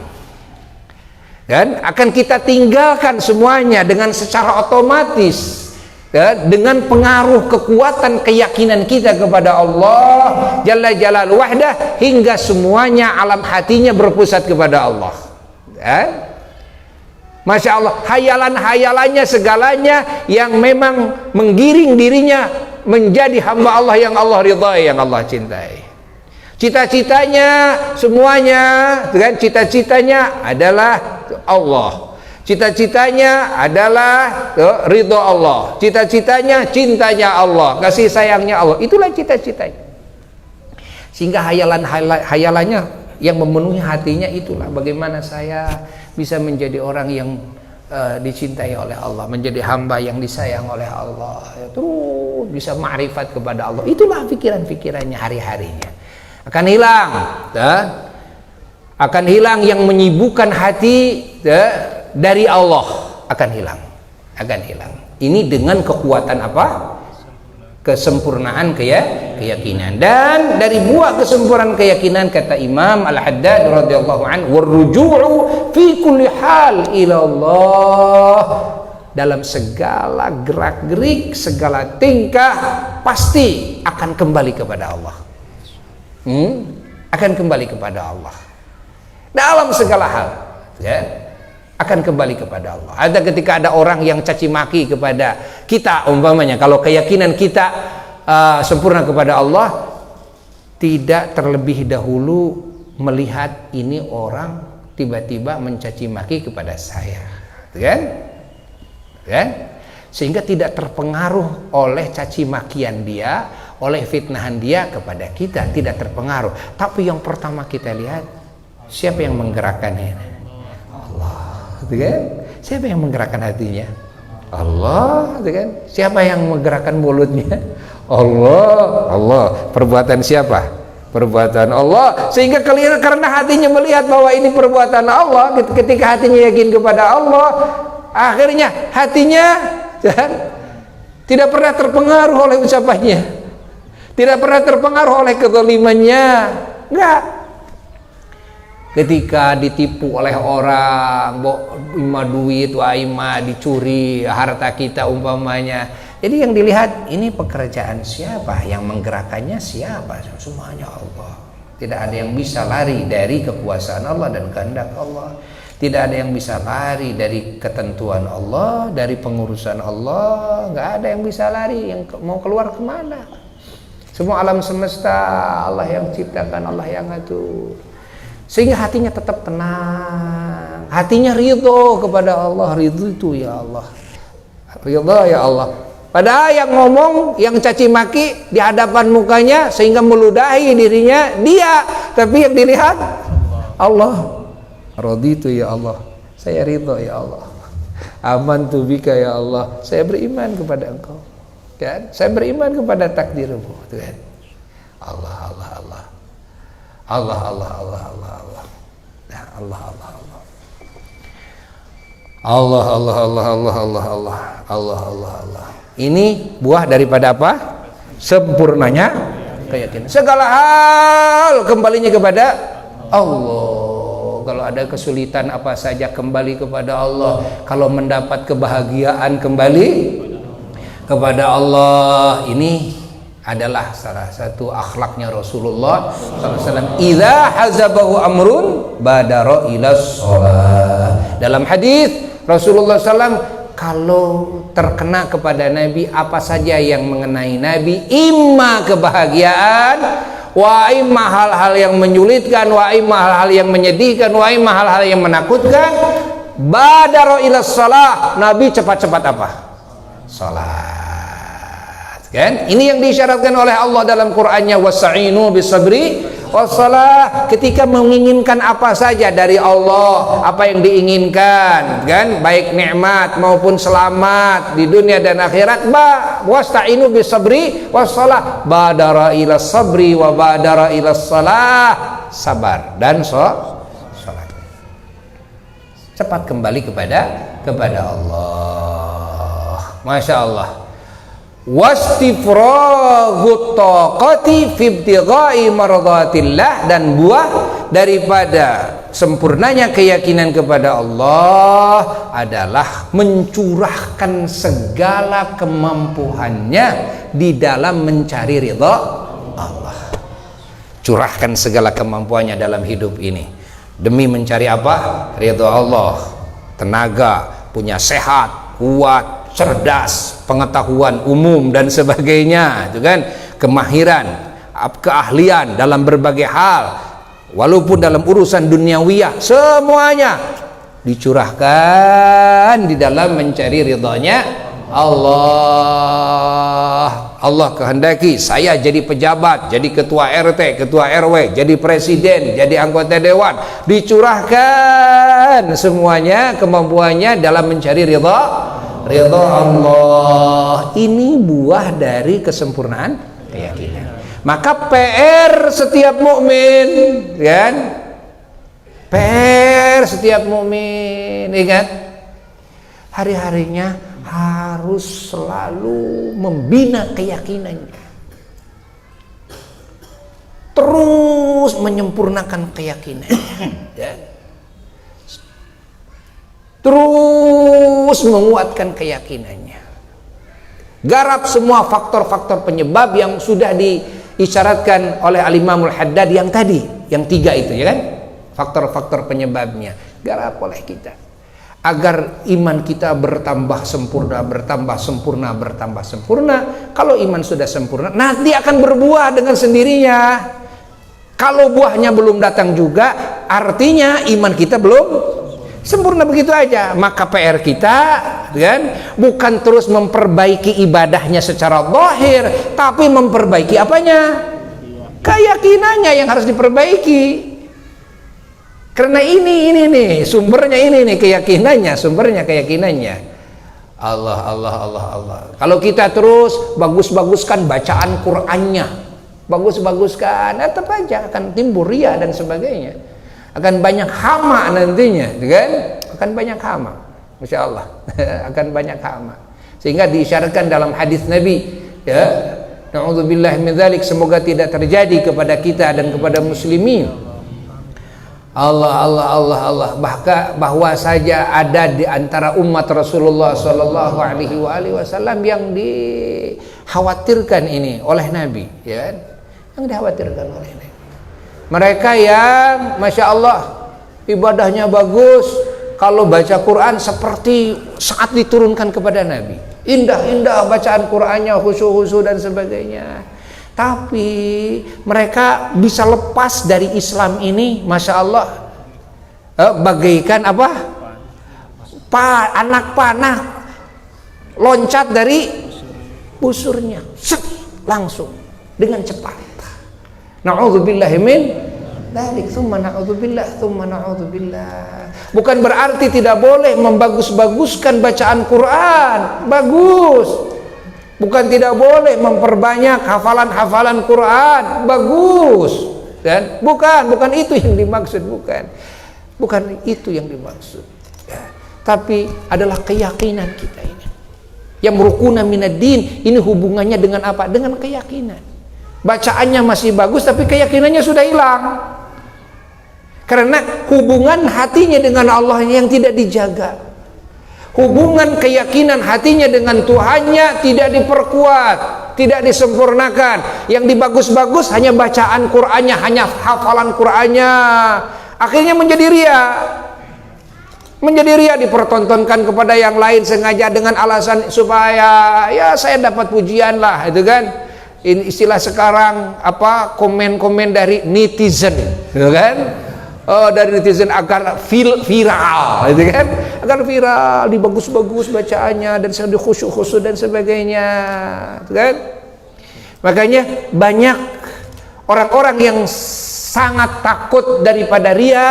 Dan akan kita tinggalkan semuanya dengan secara otomatis. Ya, dengan pengaruh kekuatan keyakinan kita kepada Allah Jalla Jalaluhu wahdah, hingga semuanya alam hatinya berpusat kepada Allah. Ya. Masya Allah, hayalan-hayalannya segalanya yang memang menggiring dirinya menjadi hamba Allah yang Allah ridhai, yang Allah cintai. Cita-citanya semuanya, kan, cita-citanya adalah Allah. Cita-citanya adalah ridho Allah, cita-citanya cintanya Allah, kasih sayangnya Allah. Itulah cita-citanya. Sehingga hayalannya yang memenuhi hatinya itulah bagaimana saya bisa menjadi orang yang dicintai oleh Allah, menjadi hamba yang disayang oleh Allah, terus bisa ma'rifat kepada Allah. Itulah pikiran-pikirannya hari-harinya. Akan hilang, akan hilang yang menyibukkan hati dari Allah, akan hilang. Ini dengan kekuatan apa? Kesempurnaan keyakinan. Dan dari buah kesempurnaan keyakinan, kata Imam Al-Haddad radhiyallahu anhu, warruju'u fi kulli hal ila Allah, dalam segala gerak-gerik, segala tingkah pasti akan kembali kepada Allah. Akan kembali kepada Allah dalam segala hal, ya, akan kembali kepada Allah. Ada ketika ada orang yang caci maki kepada kita, umpamanya, kalau keyakinan kita sempurna kepada Allah, tidak terlebih dahulu melihat ini orang tiba-tiba mencaci maki kepada saya, kan? Sehingga tidak terpengaruh oleh caci makian dia, oleh fitnahan dia kepada kita, tidak terpengaruh. Tapi yang pertama kita lihat, siapa yang menggerakkan ini? Kan? Siapa yang menggerakkan hatinya? Allah, kan? Siapa yang menggerakkan mulutnya? Allah. Perbuatan siapa? Perbuatan Allah. Sehingga karena hatinya melihat bahwa ini perbuatan Allah, ketika hatinya yakin kepada Allah, akhirnya hatinya tidak pernah terpengaruh oleh ucapannya, tidak pernah terpengaruh oleh kezalimannya. Enggak. Ketika ditipu oleh orang, ima duit, ima dicuri harta kita umpamanya, jadi yang dilihat ini pekerjaan siapa, yang menggerakkannya siapa? Semuanya Allah. Tidak ada yang bisa lari dari kekuasaan Allah dan kehendak Allah. Tidak ada yang bisa lari dari ketentuan Allah, dari pengurusan Allah. Nggak ada yang bisa lari, yang mau keluar kemana? Semua alam semesta Allah yang ciptakan, Allah yang ngatur. Sehingga hatinya tetap tenang, hatinya ridho kepada Allah. Ridho itu ya Allah, ridho ya Allah. Padahal yang ngomong, yang caci maki di hadapan mukanya sehingga meludahi dirinya dia, tapi yang dilihat Allah. Raditu ya Allah, saya ridho ya Allah. Amantu bika ya Allah, saya beriman kepada Engkau. Kan? Saya beriman kepada takdirmu, kan? Allah Allah Allah. Allah Allah Allah Allah Allah. Nah, Allah Allah Allah. Allah Allah Allah Allah Allah Allah. Allah Allah Allah. Ini buah daripada apa? Sempurnanya keyakinan. Segala hal kembalinya kepada Allah. Kalau ada kesulitan apa saja kembali kepada Allah. Kalau mendapat kebahagiaan kembali kepada Allah. Ini adalah salah satu akhlaknya Rasulullah SAW. Idza hazabahu amrun badara ila shalah. Dalam hadis Rasulullah SAW, kalau terkena kepada Nabi apa saja yang mengenai Nabi, imma kebahagiaan, wa imma hal-hal yang menyulitkan, wa imma hal-hal yang menyedihkan, wa imma hal-hal yang menakutkan, badara ila shalah, Nabi cepat-cepat apa? Salat. Kan? Ini yang disyaratkan oleh Allah dalam Qur'annya, wasta'inu bisabri wassalah. Ketika menginginkan apa saja dari Allah, apa yang diinginkan, kan, baik nikmat maupun selamat di dunia dan akhirat, wasta'inu bisabri wassalah, badara ila sabri wa badara ila salah, sabar dan salat. Cepat kembali kepada Allah. Masya Allah. Wastifraghut taqati fi ibtigha'i mardatillah, dan buah daripada sempurnanya keyakinan kepada Allah adalah mencurahkan segala kemampuannya di dalam mencari ridha Allah. Curahkan segala kemampuannya dalam hidup ini demi mencari apa? Ridha Allah. Tenaga, punya sehat, kuat, cerdas, pengetahuan umum dan sebagainya, itu kan, kemahiran, keahlian dalam berbagai hal, walaupun dalam urusan duniawiyah, semuanya dicurahkan di dalam mencari ridhonya Allah. Allah kehendaki saya jadi pejabat, jadi ketua RT, ketua RW, jadi presiden, jadi anggota dewan, dicurahkan semuanya kemampuannya dalam mencari ridha Allah. Ini buah dari kesempurnaan keyakinan. Maka PR setiap mukmin, kan? PR setiap mukmin, ingat, hari-harinya harus selalu membina keyakinannya, terus menyempurnakan keyakinannya, ya. Terus menguatkan keyakinannya. Garap semua faktor-faktor penyebab yang sudah diisyaratkan oleh Al-Imamul Haddad yang tadi, yang 3 itu, ya kan? Faktor-faktor penyebabnya garap oleh kita agar iman kita bertambah sempurna, bertambah sempurna, bertambah sempurna. Kalau iman sudah sempurna, nanti akan berbuah dengan sendirinya. Kalau buahnya belum datang juga, artinya iman kita belum sempurna, begitu aja. Maka PR kita, kan, bukan terus memperbaiki ibadahnya secara zahir, tapi memperbaiki apanya? Keyakinannya yang harus diperbaiki. Karena ini nih sumbernya, ini nih keyakinannya, sumbernya keyakinannya. Allah. Kalau kita terus bagus-baguskan bacaan Qur'annya, bagus-baguskan, tetap aja akan timbul riya dan sebagainya. Akan banyak hama nantinya, kan? Akan banyak hama, masya Allah. Akan banyak hama. Sehingga diisyaratkan dalam hadis Nabi, ya, na'udzubillah min dzalik, semoga tidak terjadi kepada kita dan kepada muslimin. Allah. Bahwa saja ada di antara umat Rasulullah Sallallahu Alaihi Wasallam yang dikhawatirkan ini oleh Nabi, ya, yang dikhawatirkan oleh Nabi. Mereka yang masya Allah ibadahnya bagus, kalau baca Quran seperti saat diturunkan kepada Nabi, indah-indah bacaan Qurannya, khusyuk-khusyuk dan sebagainya. Tapi mereka bisa lepas dari Islam ini, masya Allah, bagaikan apa? Anak panah loncat dari busurnya, langsung dengan cepat. Na'udzubillahi min dzalik tsumma na'udzubillah tsumma na'udzubillah. Bukan berarti tidak boleh membagus-baguskan bacaan Quran, bagus. Bukan tidak boleh memperbanyak hafalan-hafalan Quran, bagus. Dan bukan itu yang dimaksud, bukan itu yang dimaksud. Ya. Tapi adalah keyakinan kita ini. Yang rukuna minad din, ini hubungannya dengan apa? Dengan keyakinan. Bacaannya masih bagus tapi keyakinannya sudah hilang. Karena hubungan hatinya dengan Allah yang tidak dijaga. Hubungan keyakinan hatinya dengan Tuhannya tidak diperkuat, tidak disempurnakan. Yang dibagus-bagus hanya bacaan Qur'annya, hanya hafalan Qur'annya. Akhirnya menjadi riya. Menjadi riya, dipertontonkan kepada yang lain sengaja dengan alasan supaya ya saya dapat pujian lah, itu kan. Ini istilah sekarang apa, komen-komen dari netizen, gitu kan? Dari netizen agar viral, gitu kan? Agar viral, dibagus-bagus bacaannya dan di khusyuk-khusyuk dan sebagainya, gitu kan? Makanya banyak orang-orang yang sangat takut daripada riya.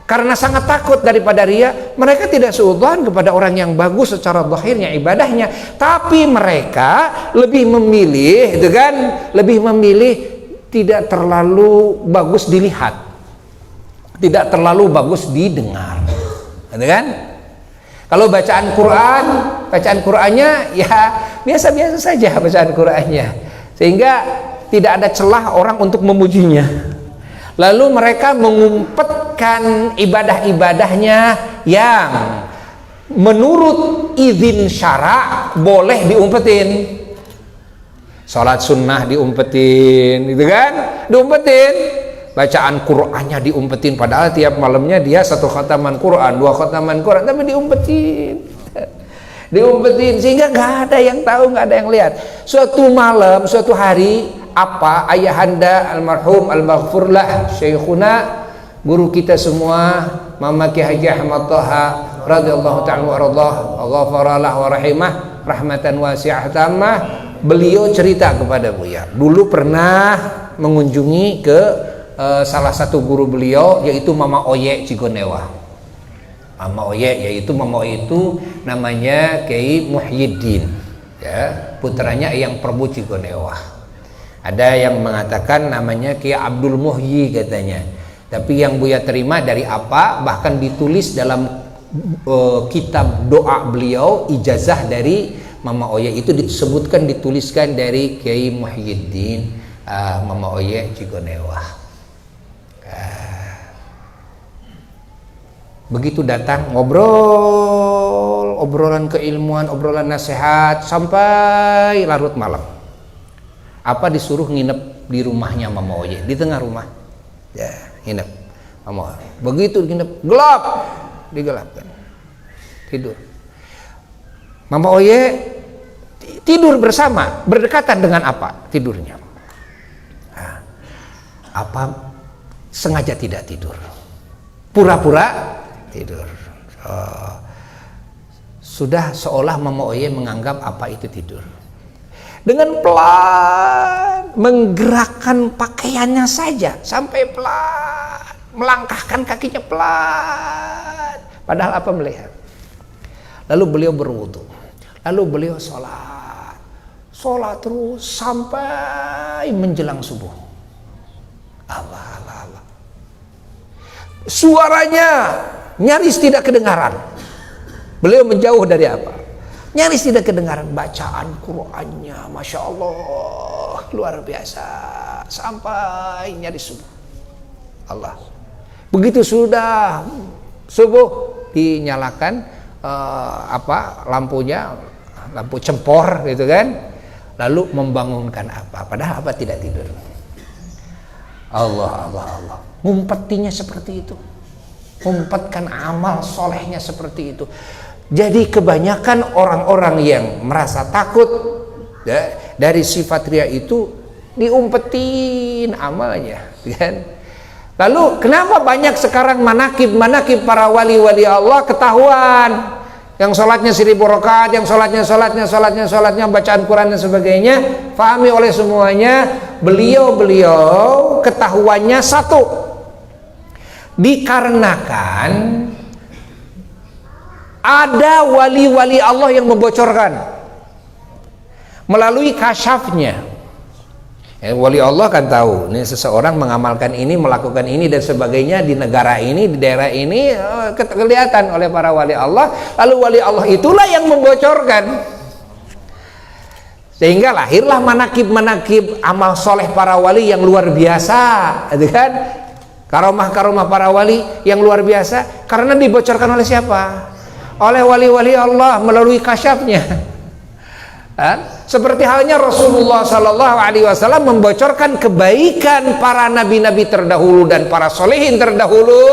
Karena sangat takut daripada riya, mereka tidak suudzon kepada orang yang bagus secara zahirnya ibadahnya, tapi mereka lebih memilih, itu kan, lebih memilih tidak terlalu bagus dilihat, tidak terlalu bagus didengar, itu kan? Kalau bacaan Qur'annya ya biasa-biasa saja bacaan Qur'annya, sehingga tidak ada celah orang untuk memujinya. Lalu mereka mengumpetkan ibadah-ibadahnya yang menurut izin syara boleh diumpetin. Salat sunnah diumpetin, gitu kan? Diumpetin. Bacaan Qur'annya diumpetin, padahal tiap malamnya dia 1 khataman Qur'an, 2 khataman Qur'an, tapi diumpetin. Diumpetin sehingga nggak ada yang tahu, nggak ada yang lihat. Suatu malam, suatu hari, apa ayahanda almarhum al-maghfurlah syekhuna, guru kita semua, Mama Ki Haji Ahmad Thaha radhiyallahu ta'ala warḍah, ghafaralah wa rahimah rahmatan wasi'ah tamah. Beliau cerita kepada Buya, dulu pernah mengunjungi ke salah satu guru beliau, yaitu Mama Oye Cigonewa. Mama Oye, yaitu Mama Oye itu namanya Kiai Muhyiddin, ya, putranya Eyang Prabu Cigonewa. Ada yang mengatakan namanya Kiai Abdul Muhyi katanya. Tapi yang Buya terima dari apa, bahkan ditulis dalam kitab doa beliau, ijazah dari Mama Oye itu disebutkan, dituliskan dari Kiai Muhyiddin Mama Oye Cigonewa. Begitu datang, ngobrol, obrolan keilmuan, obrolan nasihat sampai larut malam. Apa disuruh nginep di rumahnya Mama Oye, di tengah rumah, ya nginep Mama. Begitu nginep, gelap, digelapkan, tidur. Mama Oye tidur bersama, berdekatan dengan apa tidurnya? Nah, apa sengaja tidak tidur, pura-pura tidur. Sudah seolah Mama Oye menganggap apa itu tidur. Dengan pelan menggerakkan pakaiannya saja, sampai pelan melangkahkan kakinya pelan. Padahal apa melihat. Lalu beliau berwudu, lalu beliau sholat terus sampai menjelang subuh. Allah. Suaranya nyaris tidak kedengaran. Beliau menjauh dari apa? Nyaris tidak kedengaran. Bacaan Qur'annya, Masya Allah, luar biasa, sampai nyaris subuh. Allah. Begitu sudah subuh, dinyalakan lampunya, lampu cempor gitu kan, lalu membangunkan apa? Padahal apa tidak tidur. Allah. Ngumpetinya seperti itu, ngumpetkan amal solehnya seperti itu. Jadi kebanyakan orang-orang yang merasa takut ya, dari sifat riya itu diumpetin amalnya, kan? Lalu kenapa banyak sekarang manakib para wali-wali Allah ketahuan yang sholatnya 1000 rakaat, yang sholatnya bacaan Quran dan sebagainya, fahami oleh semuanya. Beliau ketahuannya satu, dikarenakan ada wali-wali Allah yang membocorkan melalui kasyafnya. Wali Allah kan tahu, ini seseorang mengamalkan ini, melakukan ini dan sebagainya di negara ini, di daerah ini, kelihatan oleh para wali Allah. Lalu wali Allah itulah yang membocorkan, sehingga lahirlah manakib amal soleh para wali yang luar biasa, gitu kan? Karomah para wali yang luar biasa karena dibocorkan oleh siapa? Oleh wali-wali Allah melalui kasyafnya. Seperti halnya Rasulullah Sallallahu Alaihi Wasallam membocorkan kebaikan para nabi-nabi terdahulu dan para solehin terdahulu,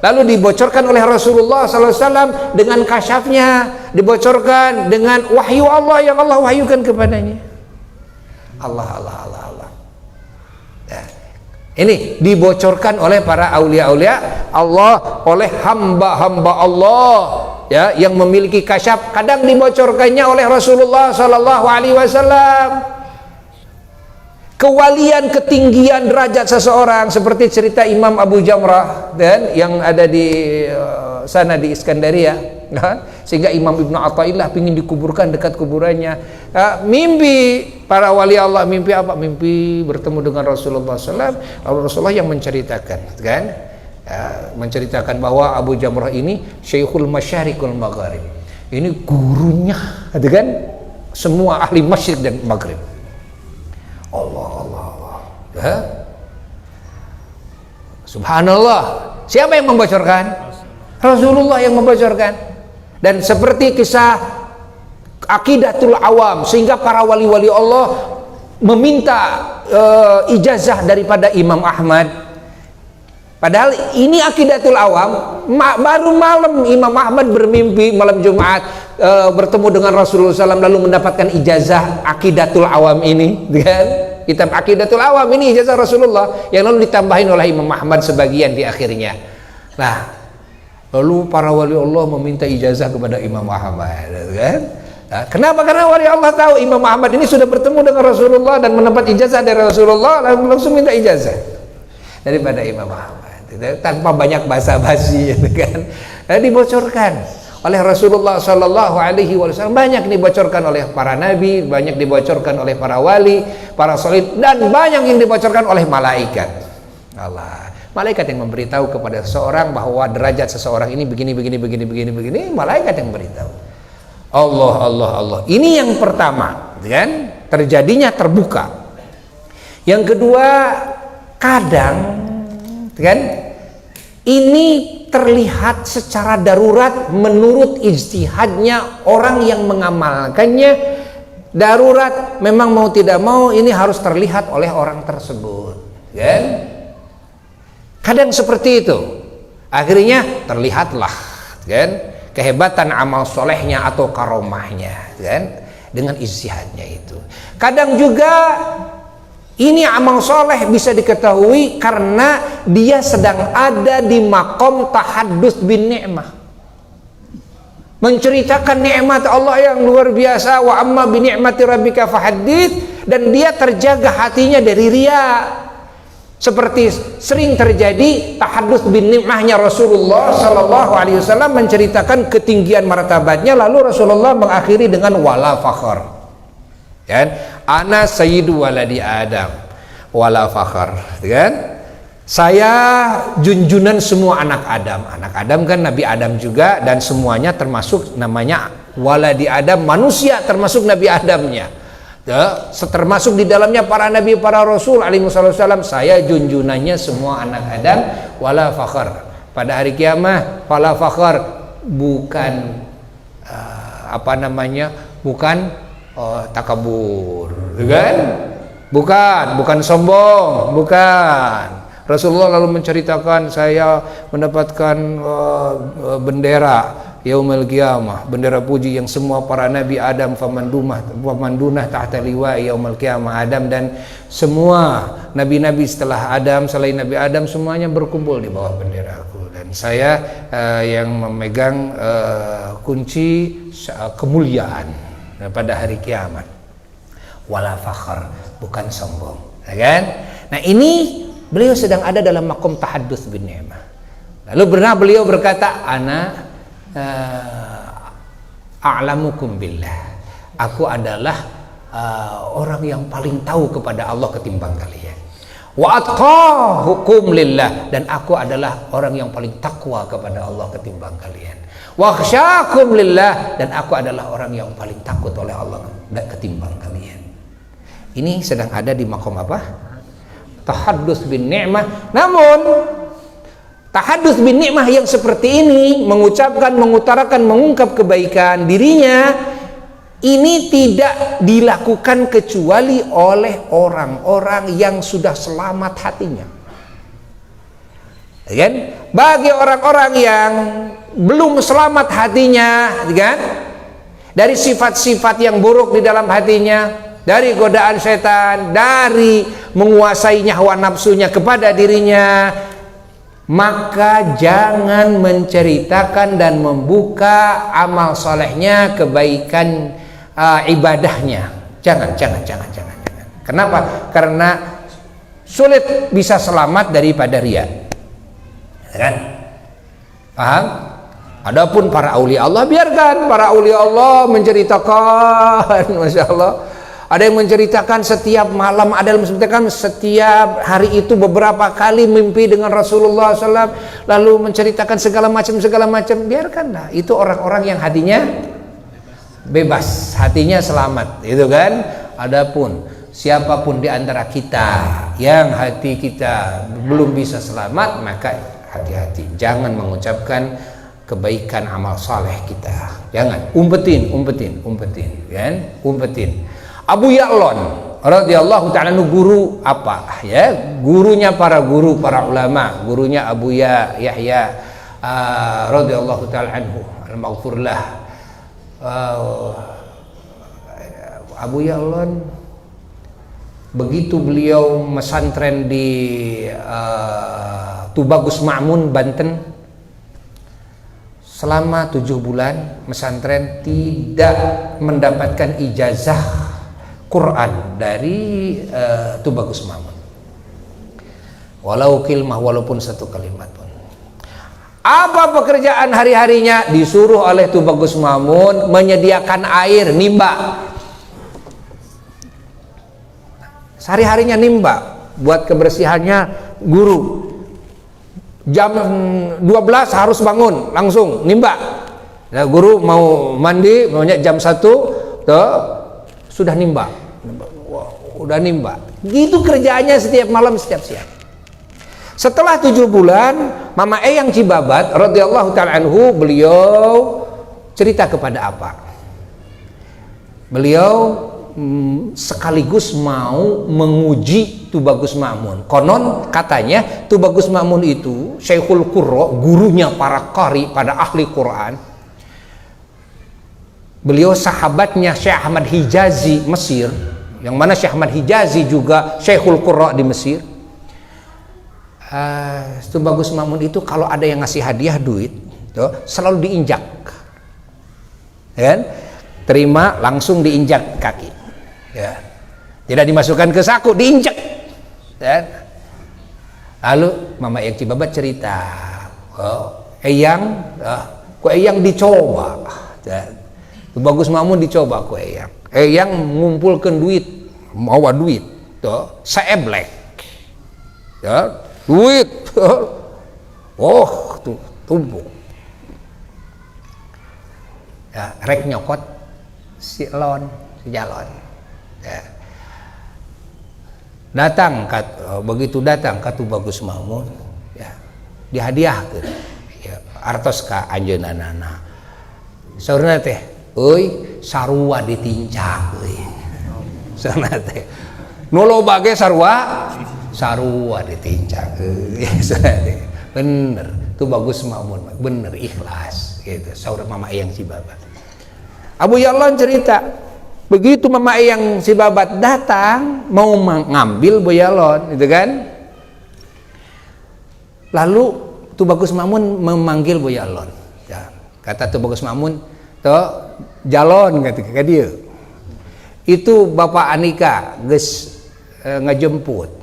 lalu dibocorkan oleh Rasulullah Sallallahu Alaihi Wasallam dengan kasyafnya, dibocorkan dengan wahyu Allah yang Allah wahyukan kepadanya. Allah. Ya. Ini dibocorkan oleh para aulia-aulia Allah, oleh hamba-hamba Allah, ya, yang memiliki kasyaf. Kadang dibocorkannya oleh Rasulullah Sallallahu Alaihi Wasallam. Kewalian, ketinggian derajat seseorang, seperti cerita Imam Abu Jamrah dan yang ada di sana di Iskandaria, sehingga Imam Ibnu Athaillah ingin dikuburkan dekat kuburannya. Mimpi para wali Allah, mimpi apa? Mimpi bertemu dengan Rasulullah SAW. Rasulullah yang menceritakan, kan? Menceritakan bahwa Abu Jamrah ini Syekhul Masyariqul Maghrib. Ini gurunya, kan? Semua ahli Masyriq dan Maghrib. Allah. Subhanallah. Siapa yang membocorkan? Rasulullah yang membocorkan. Dan seperti kisah Aqidatul Awam, sehingga para wali-wali Allah meminta ijazah daripada Imam Ahmad. Padahal ini Aqidatul Awam, baru malam Imam Ahmad bermimpi malam Jumat bertemu dengan Rasulullah SAW, lalu mendapatkan ijazah Aqidatul Awam ini, kan? Kitab Aqidatul Awam ini ijazah Rasulullah yang lalu ditambahin oleh Imam Ahmad sebagian di akhirnya. Nah, lalu para wali Allah meminta ijazah kepada Imam Ahmad, kan? Nah, kenapa? Karena wali Allah tahu Imam Ahmad ini sudah bertemu dengan Rasulullah dan mendapat ijazah dari Rasulullah, lalu langsung minta ijazah daripada Imam Ahmad, tanpa banyak basa-basi, kan? Dibocorkan oleh Rasulullah Sallallahu Alaihi Wasallam, banyak dibocorkan oleh para nabi, banyak dibocorkan oleh para wali, para solid, dan banyak yang dibocorkan oleh malaikat. Allah, malaikat yang memberitahu kepada seseorang bahwa derajat seseorang ini begini, malaikat yang beritahu. Allah. Ini yang pertama, kan? Terjadinya terbuka. Yang kedua, kadang, kan? Ini terlihat secara darurat menurut ijtihadnya orang yang mengamalkannya. Darurat, memang mau tidak mau ini harus terlihat oleh orang tersebut, kan? Kadang seperti itu. Akhirnya terlihatlah, kan, kehebatan amal solehnya atau karomahnya, kan, dengan ijtihadnya itu. Kadang juga ini amal soleh bisa diketahui karena dia sedang ada di makom tahaddus bin ni'mah, menceritakan nikmat Allah yang luar biasa. Wa amma bi ni'mati rabbika fahaddits. Dan dia terjaga hatinya dari riya, seperti sering terjadi tahaddus bin ni'mahnya Rasulullah Sallallahu Alaihi Wasallam, menceritakan ketinggian martabatnya, lalu Rasulullah mengakhiri dengan wala fakhar, kan? Ana sayyidu waladi Adam wala fakhar, kan? Saya junjunan semua anak Adam. Anak Adam kan Nabi Adam juga, dan semuanya termasuk namanya waladi Adam, manusia termasuk Nabi Adamnya, ya, termasuk di dalamnya para nabi, para rasul alaihi wasallam. Saya junjunannya semua anak Adam wala fakhar. Pada hari kiamat wala fakhar, bukan bukan takabur, kan? Bukan sombong, bukan. Rasulullah lalu menceritakan, saya mendapatkan bendera yaumil qiyamah, bendera puji yang semua para nabi Adam famandunah tahta liwa'i yaumil qiyamah, Adam dan semua nabi-nabi setelah Adam, selain Nabi Adam semuanya berkumpul di bawah benderaku, dan saya yang memegang kunci kemuliaan pada hari kiamat. Wala fakhr, bukan sombong, ya kan? Nah, ini beliau sedang ada dalam makom tahaddus bin ni'mah. Lalu pernah beliau berkata, ana a'lamukum billah, aku adalah orang yang paling tahu kepada Allah ketimbang kalian. Wa atqahukum lillah, dan aku adalah orang yang paling takwa kepada Allah ketimbang kalian. Wa khsyakum lillah, dan aku adalah orang yang paling takut oleh Allah ketimbang kalian. Ini sedang ada di makom apa? Tahaddus bin ni'mah. Namun tahaddus bin ni'mah yang seperti ini, mengucapkan, mengutarakan, mengungkap kebaikan dirinya, ini tidak dilakukan kecuali oleh orang-orang yang sudah selamat hatinya. Kan? Bagi orang-orang yang belum selamat hatinya, kan? Dari sifat-sifat yang buruk di dalam hatinya, dari godaan setan, dari menguasai hawa nafsunya kepada dirinya, maka jangan menceritakan dan membuka amal solehnya, kebaikan ibadahnya. Jangan. Kenapa? Karena sulit bisa selamat daripada riya, kan? Paham? Adapun para aulia Allah, biarkan para aulia Allah menceritakan, masya Allah. Ada yang menceritakan setiap malam, ada yang menceritakan setiap hari itu beberapa kali mimpi dengan Rasulullah SAW, lalu menceritakan segala macam. Biarkanlah, itu orang-orang yang hatinya bebas, hatinya selamat, itu kan. Adapun siapapun di antara kita yang hati kita belum bisa selamat, maka hati-hati, jangan mengucapkan kebaikan amal saleh kita. Jangan, umpetin, kan? Umpetin. Abu Ya'lan radhiyallahu ta'ala guru apa ya? Gurunya para guru, para ulama, gurunya Abu Yahya radhiyallahu ta'ala anhu, al-maghfurlah. Abu Ya'lan, begitu beliau mesantren di Tubagus Ma'mun, Banten, selama 7 bulan mesantren tidak mendapatkan ijazah Quran dari Tubagus Ma'mun, walau kilmah, walaupun satu kalimat pun. Apa pekerjaan hari-harinya? Disuruh oleh Tubagus Ma'mun menyediakan air, nimba. Sehari-harinya nimba buat kebersihannya guru. Jam 12 harus bangun, langsung nimba. Nah, guru mau mandi, maunya jam 1 tuh sudah nimba. Udah nimba. Gitu kerjaannya setiap malam, setiap siang. Setelah 7 bulan, Mama Eyang Cibabat radhiyallahu ta'ala anhu, beliau cerita kepada apa? Beliau sekaligus mau menguji Tubagus Ma'mun. Konon katanya Tubagus Ma'mun itu Syekhul Qurra, gurunya para qari, pada ahli Quran. Beliau sahabatnya Syekh Ahmad Hijazi Mesir, yang mana Syekh Ahmad Hijazi juga Syekhul Qurra di Mesir. Tubagus Ma'mun itu kalau ada yang ngasih hadiah duit tuh, selalu diinjak, kan? Terima langsung diinjak kaki, ya. Tidak dimasukkan ke saku, diinjak, kan? Lalu Mama Eyang Cibabat cerita, Eyang, kok Eyang dicoba, kan? Tubagus Ma'mun dicoba ku Eyang. Eyang ngumpulkan duit, bawa duit, tuh, seeblek, ya, duit, tuh tumpuk, ya, rek nyokot si jalon, ya. Begitu datang ke Tubagus Ma'mun, ya, dihadiahkeun, ya, artos ka anjeunana. Saurna teh, euy, sarua ditincak euy. Saurna teh, nu loba ge sarua ditincak euy. Bener, Tubagus Ma'mun bener ikhlas. gitu, saur Mama Eyang si Babat. Abu Ya'lon cerita, begitu Mama Eyang si Babat datang mau mengambil Bu Ya'lon, gitu kan? Lalu Tubagus Mamun memanggil Bu Ya'lon. Ya, kata Tubagus Mamun, "Toh, jalon," kata dia. Itu Bapak Anika geus ngejemput.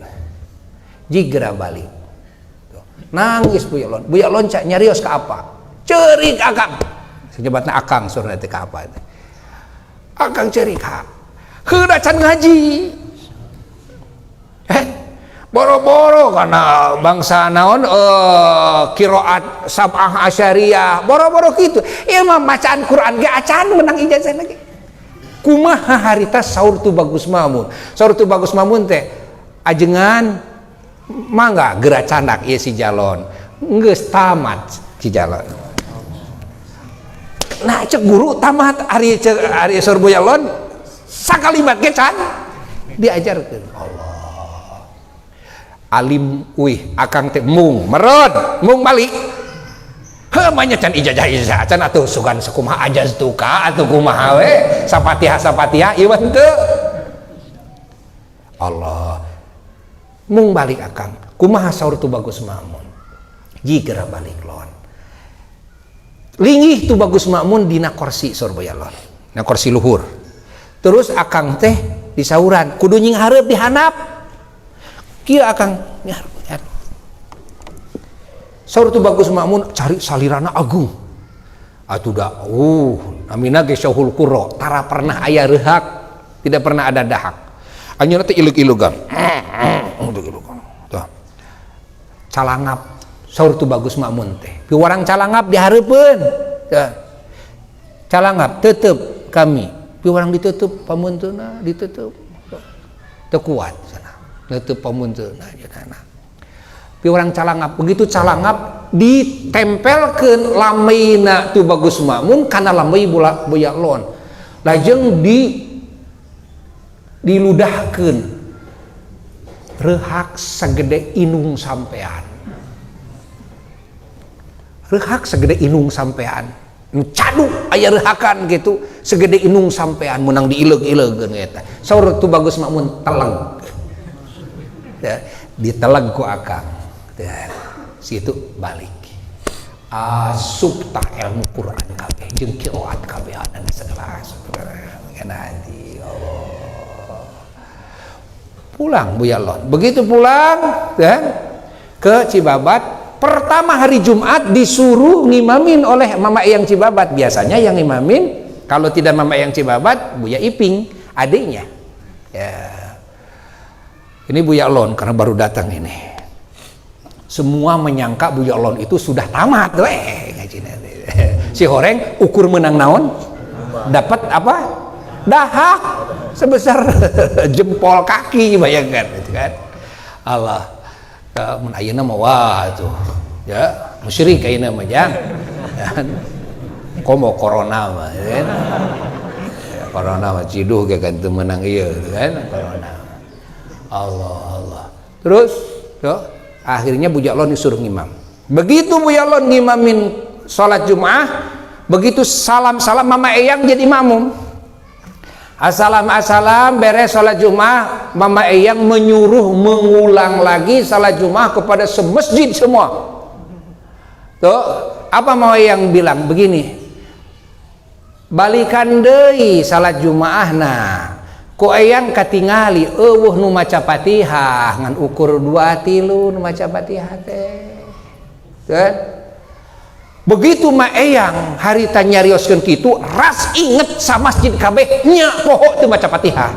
Jigra balik. Nangis Bu Ya'lon. Bu Ya'lon cak nyarios ke apa? Cerik Akang. Sejebatna Akang surna teh ka apa teh. Akang cerik ha. Heula can ngaji. Boro-boro karena bangsa naon qiraat sab'ah asyariyah. Boro-boro kitu. Ieu mah bacaan Quran ge acan menang ijazah lagi. Kumaha harita saur Tubagus Mamun. Saur Tubagus Mamun teh ajengan mangga geura candak ieu si Jalon. Geus tamat si Jalon. Nah cek guru tamat ari saur Bu Ya'lon sakalimat ge can diajarkeun. Allah. Alim Akang teh mung merod, mung balik. Heuh manya can ijazah can atuh sugan sakumaha ajaz tuka atuh kumaha we sapatiha ieu teu. Allah. Mung balik Akang. Kumaha saur Tubagus Mamun? Jigra balik lon. Linggih Tubagus Mamun dina kursi saur Bu Ya'lon. Na kursi luhur. Terus Akang teh disauran kudu nying hareup dihanap. Kieu Akang nyarep. Saur Tubagus Mamun cari salirana agung. Atuh da namina ge Syauhul Qurra, tara pernah aya reuhak, tidak pernah ada dahak. Anjeunna teh ileug-ilegan. Tuh. Calangap saur Tubagus Mamun teh. Piwarang calangap dihareupeun. Tah. Calangap tetep kami. Piwarang diteutup pamunteuna diteutup. Teu kuat sana. Neutup pamunteuna ajeunna. Piwarang calangap, begitu calangap ditempelkeun lameina Tubagus Mamun kana lamei Bu Ya'lon. Lajeng diludahkeun reuhak sagede inung sampean. Reuhak sagede inung sampean. Cadu aya reuhakan gitu segede inung sampean menang diileug-ileugkeun eta. Saur Tubagus Mamun teleg. Ya, diteleg ku Akang. Dan situ balik asupta ilmu Quran kabeh jeung qiraat kabehan segala nanti Allah. Pulang Bu Ya'lon. Begitu pulang ya, ke Cibabat, pertama hari Jumat disuruh ngimamin oleh Mama Eyang Cibabat. Biasanya yang ngimamin kalau tidak Mama Eyang Cibabat, Buya Iping, adiknya. Ya. Ini Bu Ya'lon karena baru datang ini. Semua menyangka Bu Ya'lon itu sudah tamat, si Horeng ukur menang naon, dapat apa? Dahak sebesar jempol kaki, bayangkan, gitu kan? Allah, mun ayeuna mah wah tuh, ya musyrik ayeuna mah jang, komo corona mah, kan? Corona mah ciduh ge kan teu menang ieu, kan? Corona. Allah. Terus, tuh. Akhirnya Bu Ya'lon disuruh ngimam. Begitu Bu Ya'lon ngimamin sholat Jum'ah, begitu salam-salam Mama Eyang jadi makmum. Assalam beres sholat Jum'ah, Mama Eyang menyuruh mengulang lagi sholat Jum'ah kepada semasjid semua. Tuh, apa Mama Eyang bilang? Begini, balikan deui sholat Jum'ahna. Ku Eyang katingali eueuh nu maca Fatihah ngan ukur 2-3 nu maca Fatihah teh. Kan? Begitu Ma Eyang harita nyarioskeun kitu, ras inget sa masjid kabeh nya poho teu maca Fatihah.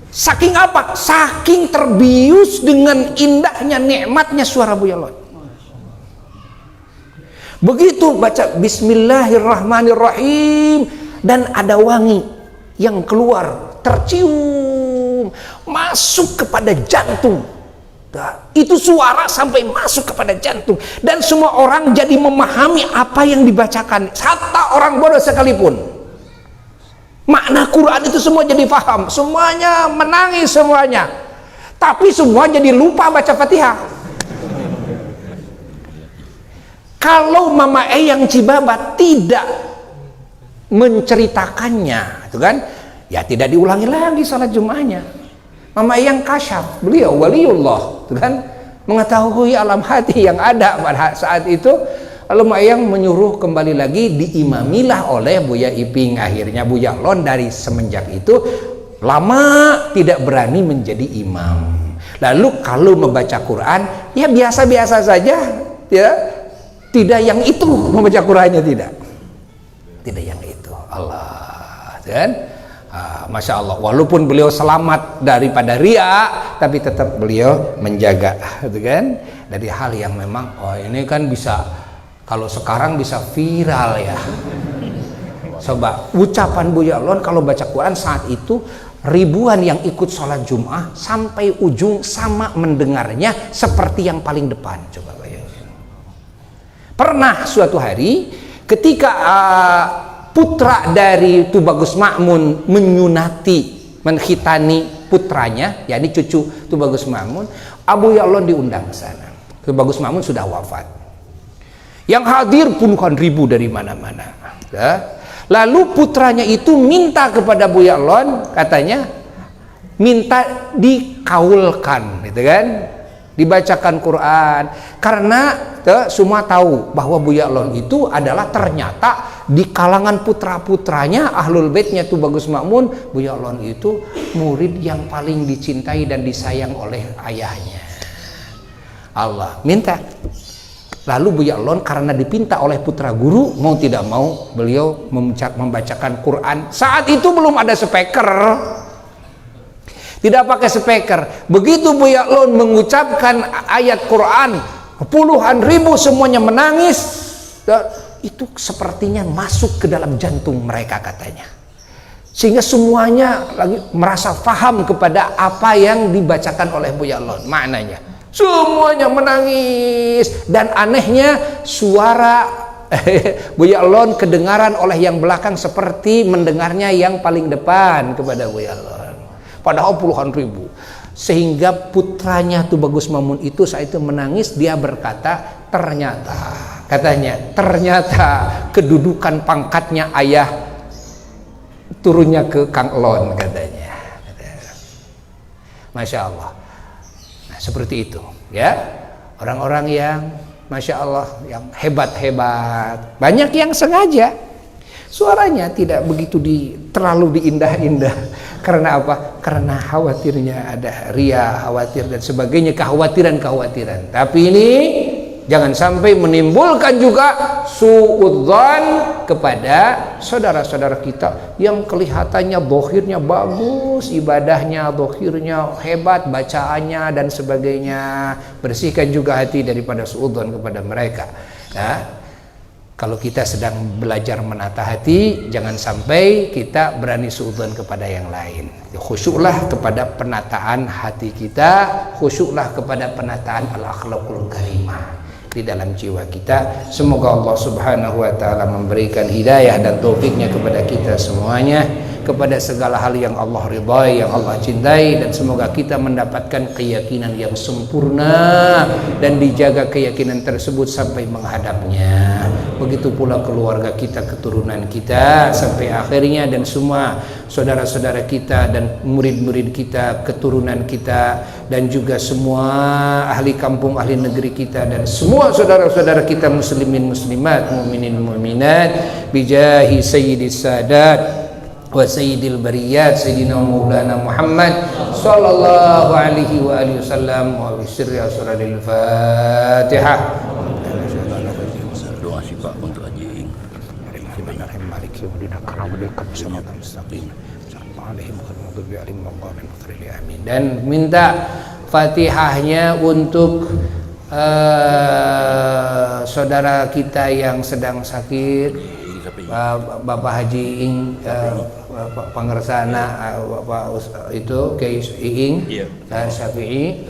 Saking apa? Saking terbius dengan indahnya nikmatnya suara Bu Ya'lon. Begitu baca Bismillahirrahmanirrahim dan ada wangi yang keluar tercium masuk kepada jantung. Nah, itu suara sampai masuk kepada jantung dan semua orang jadi memahami apa yang dibacakan, hatta orang bodoh sekalipun. Makna Quran itu semua jadi paham, semuanya menangis semuanya, tapi semua jadi lupa baca Fatihah. Kalau Mama Eyang Cibabat tidak menceritakannya, itu kan, ya tidak diulangi lagi salat Jum'ahnya. Mama Eyang kasyaf, beliau waliullah, itu kan, mengetahui alam hati yang ada pada saat itu. Lalu Mama Eyang menyuruh kembali lagi diimamilah oleh Buya Iping. Akhirnya Buya Lon dari semenjak itu lama tidak berani menjadi imam. Lalu kalau membaca Quran, ya biasa-biasa saja, ya. Tidak yang itu membaca Qur'annya, tidak yang itu. Allah, kan? Masya Allah, walaupun beliau selamat daripada ria, tapi tetap beliau menjaga, gitu kan? Dari hal yang memang, oh ini kan bisa, kalau sekarang bisa viral ya. Coba ucapan Buya Lon kalau baca Quran saat itu, ribuan yang ikut sholat Jum'ah sampai ujung sama mendengarnya seperti yang paling depan. Coba bayangin. Pernah suatu hari ketika putra dari Tubagus Makmun menghitani putranya, yakni cucu Tubagus Makmun, Abu Ya'lon diundang ke sana. Tubagus Makmun sudah wafat. Yang hadir puluhan ribu dari mana-mana. Ya. Lalu putranya itu minta kepada Abu Ya'lon, katanya minta dikaulkan, gitu kan? Dibacakan Quran, karena semua tahu bahwa Buya Lon itu adalah ternyata di kalangan putra-putranya Ahlul Baitnya Tubagus Makmun, Buya Lon itu murid yang paling dicintai dan disayang oleh ayahnya. Allah minta. Lalu Buya Lon karena dipinta oleh putra guru, mau tidak mau beliau membacakan Quran. Saat itu belum ada speaker, tidak pakai speaker. Begitu Buya Lon mengucapkan ayat Quran, puluhan ribu semuanya menangis. Itu sepertinya masuk ke dalam jantung mereka, katanya. Sehingga semuanya lagi merasa paham kepada apa yang dibacakan oleh Buya Lon. Maknanya semuanya menangis, dan anehnya suara Buya Lon kedengaran oleh yang belakang seperti mendengarnya yang paling depan kepada Buya Lon. Padahal puluhan ribu. Sehingga putranya Tubagus Makmun itu saat itu menangis. Dia berkata, ternyata kedudukan pangkatnya ayah turunnya ke Kang Lon, katanya. Masya Allah. Nah, seperti itu ya, orang-orang yang Masya Allah, yang hebat-hebat. Banyak yang sengaja suaranya tidak begitu terlalu diindah-indah. Karena apa? Karena khawatirnya ada ria, khawatir dan sebagainya, kekhawatiran-kekhawatiran. Tapi ini jangan sampai menimbulkan juga suudzon kepada saudara-saudara kita yang kelihatannya dohirnya bagus, ibadahnya dohirnya hebat, bacaannya dan sebagainya. Bersihkan juga hati daripada suudzon kepada mereka. Nah, kalau kita sedang belajar menata hati, jangan sampai kita berani suudzon kepada yang lain. Khusyuklah kepada penataan hati kita, khusyuklah kepada penataan al-akhlaqul karimah di dalam jiwa kita. Semoga Allah Subhanahu wa taala memberikan hidayah dan taufiknya kepada kita semuanya, kepada segala hal yang Allah ridhai, yang Allah cintai, dan semoga kita mendapatkan keyakinan yang sempurna dan dijaga keyakinan tersebut sampai menghadapnya. Begitu pula keluarga kita, keturunan kita sampai akhirnya, dan semua saudara-saudara kita dan murid-murid kita, keturunan kita, dan juga semua ahli kampung, ahli negeri kita, dan semua saudara-saudara kita muslimin muslimat, mukminin mu'minat, bijahi sayyidis sadat wa sayyidil bariyat sayyidina maulana Muhammad sallallahu alaihi wa alihi wasallam, wa bisirri asraril Fatihah. Doa syifa untuk Haji Ing. Dan minta Fatihahnya untuk saudara kita yang sedang sakit, Bapak Haji Ing Pangersana, Bapak itu Kiai Iing dan Syafi'i,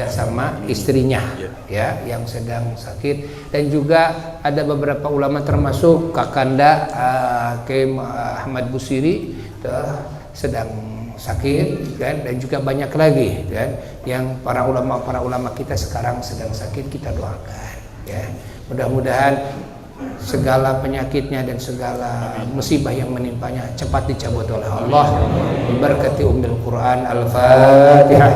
sama istrinya ya yang sedang sakit, dan juga ada beberapa ulama termasuk Kakanda Kiai Ahmad Busiri sedang sakit kan, dan juga banyak lagi kan yang para ulama kita sekarang sedang sakit, kita doakan ya. Mudah-mudahan segala penyakitnya dan segala musibah yang menimpanya cepat dicabut oleh Allah. Berkati Ummul Quran. Al-Fatihah.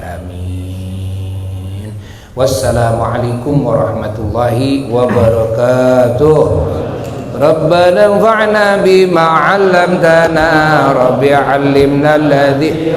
Amin. Wassalamualaikum warahmatullahi wabarakatuh. ربنا انفعنا بما علمتنا رب علمنا الذي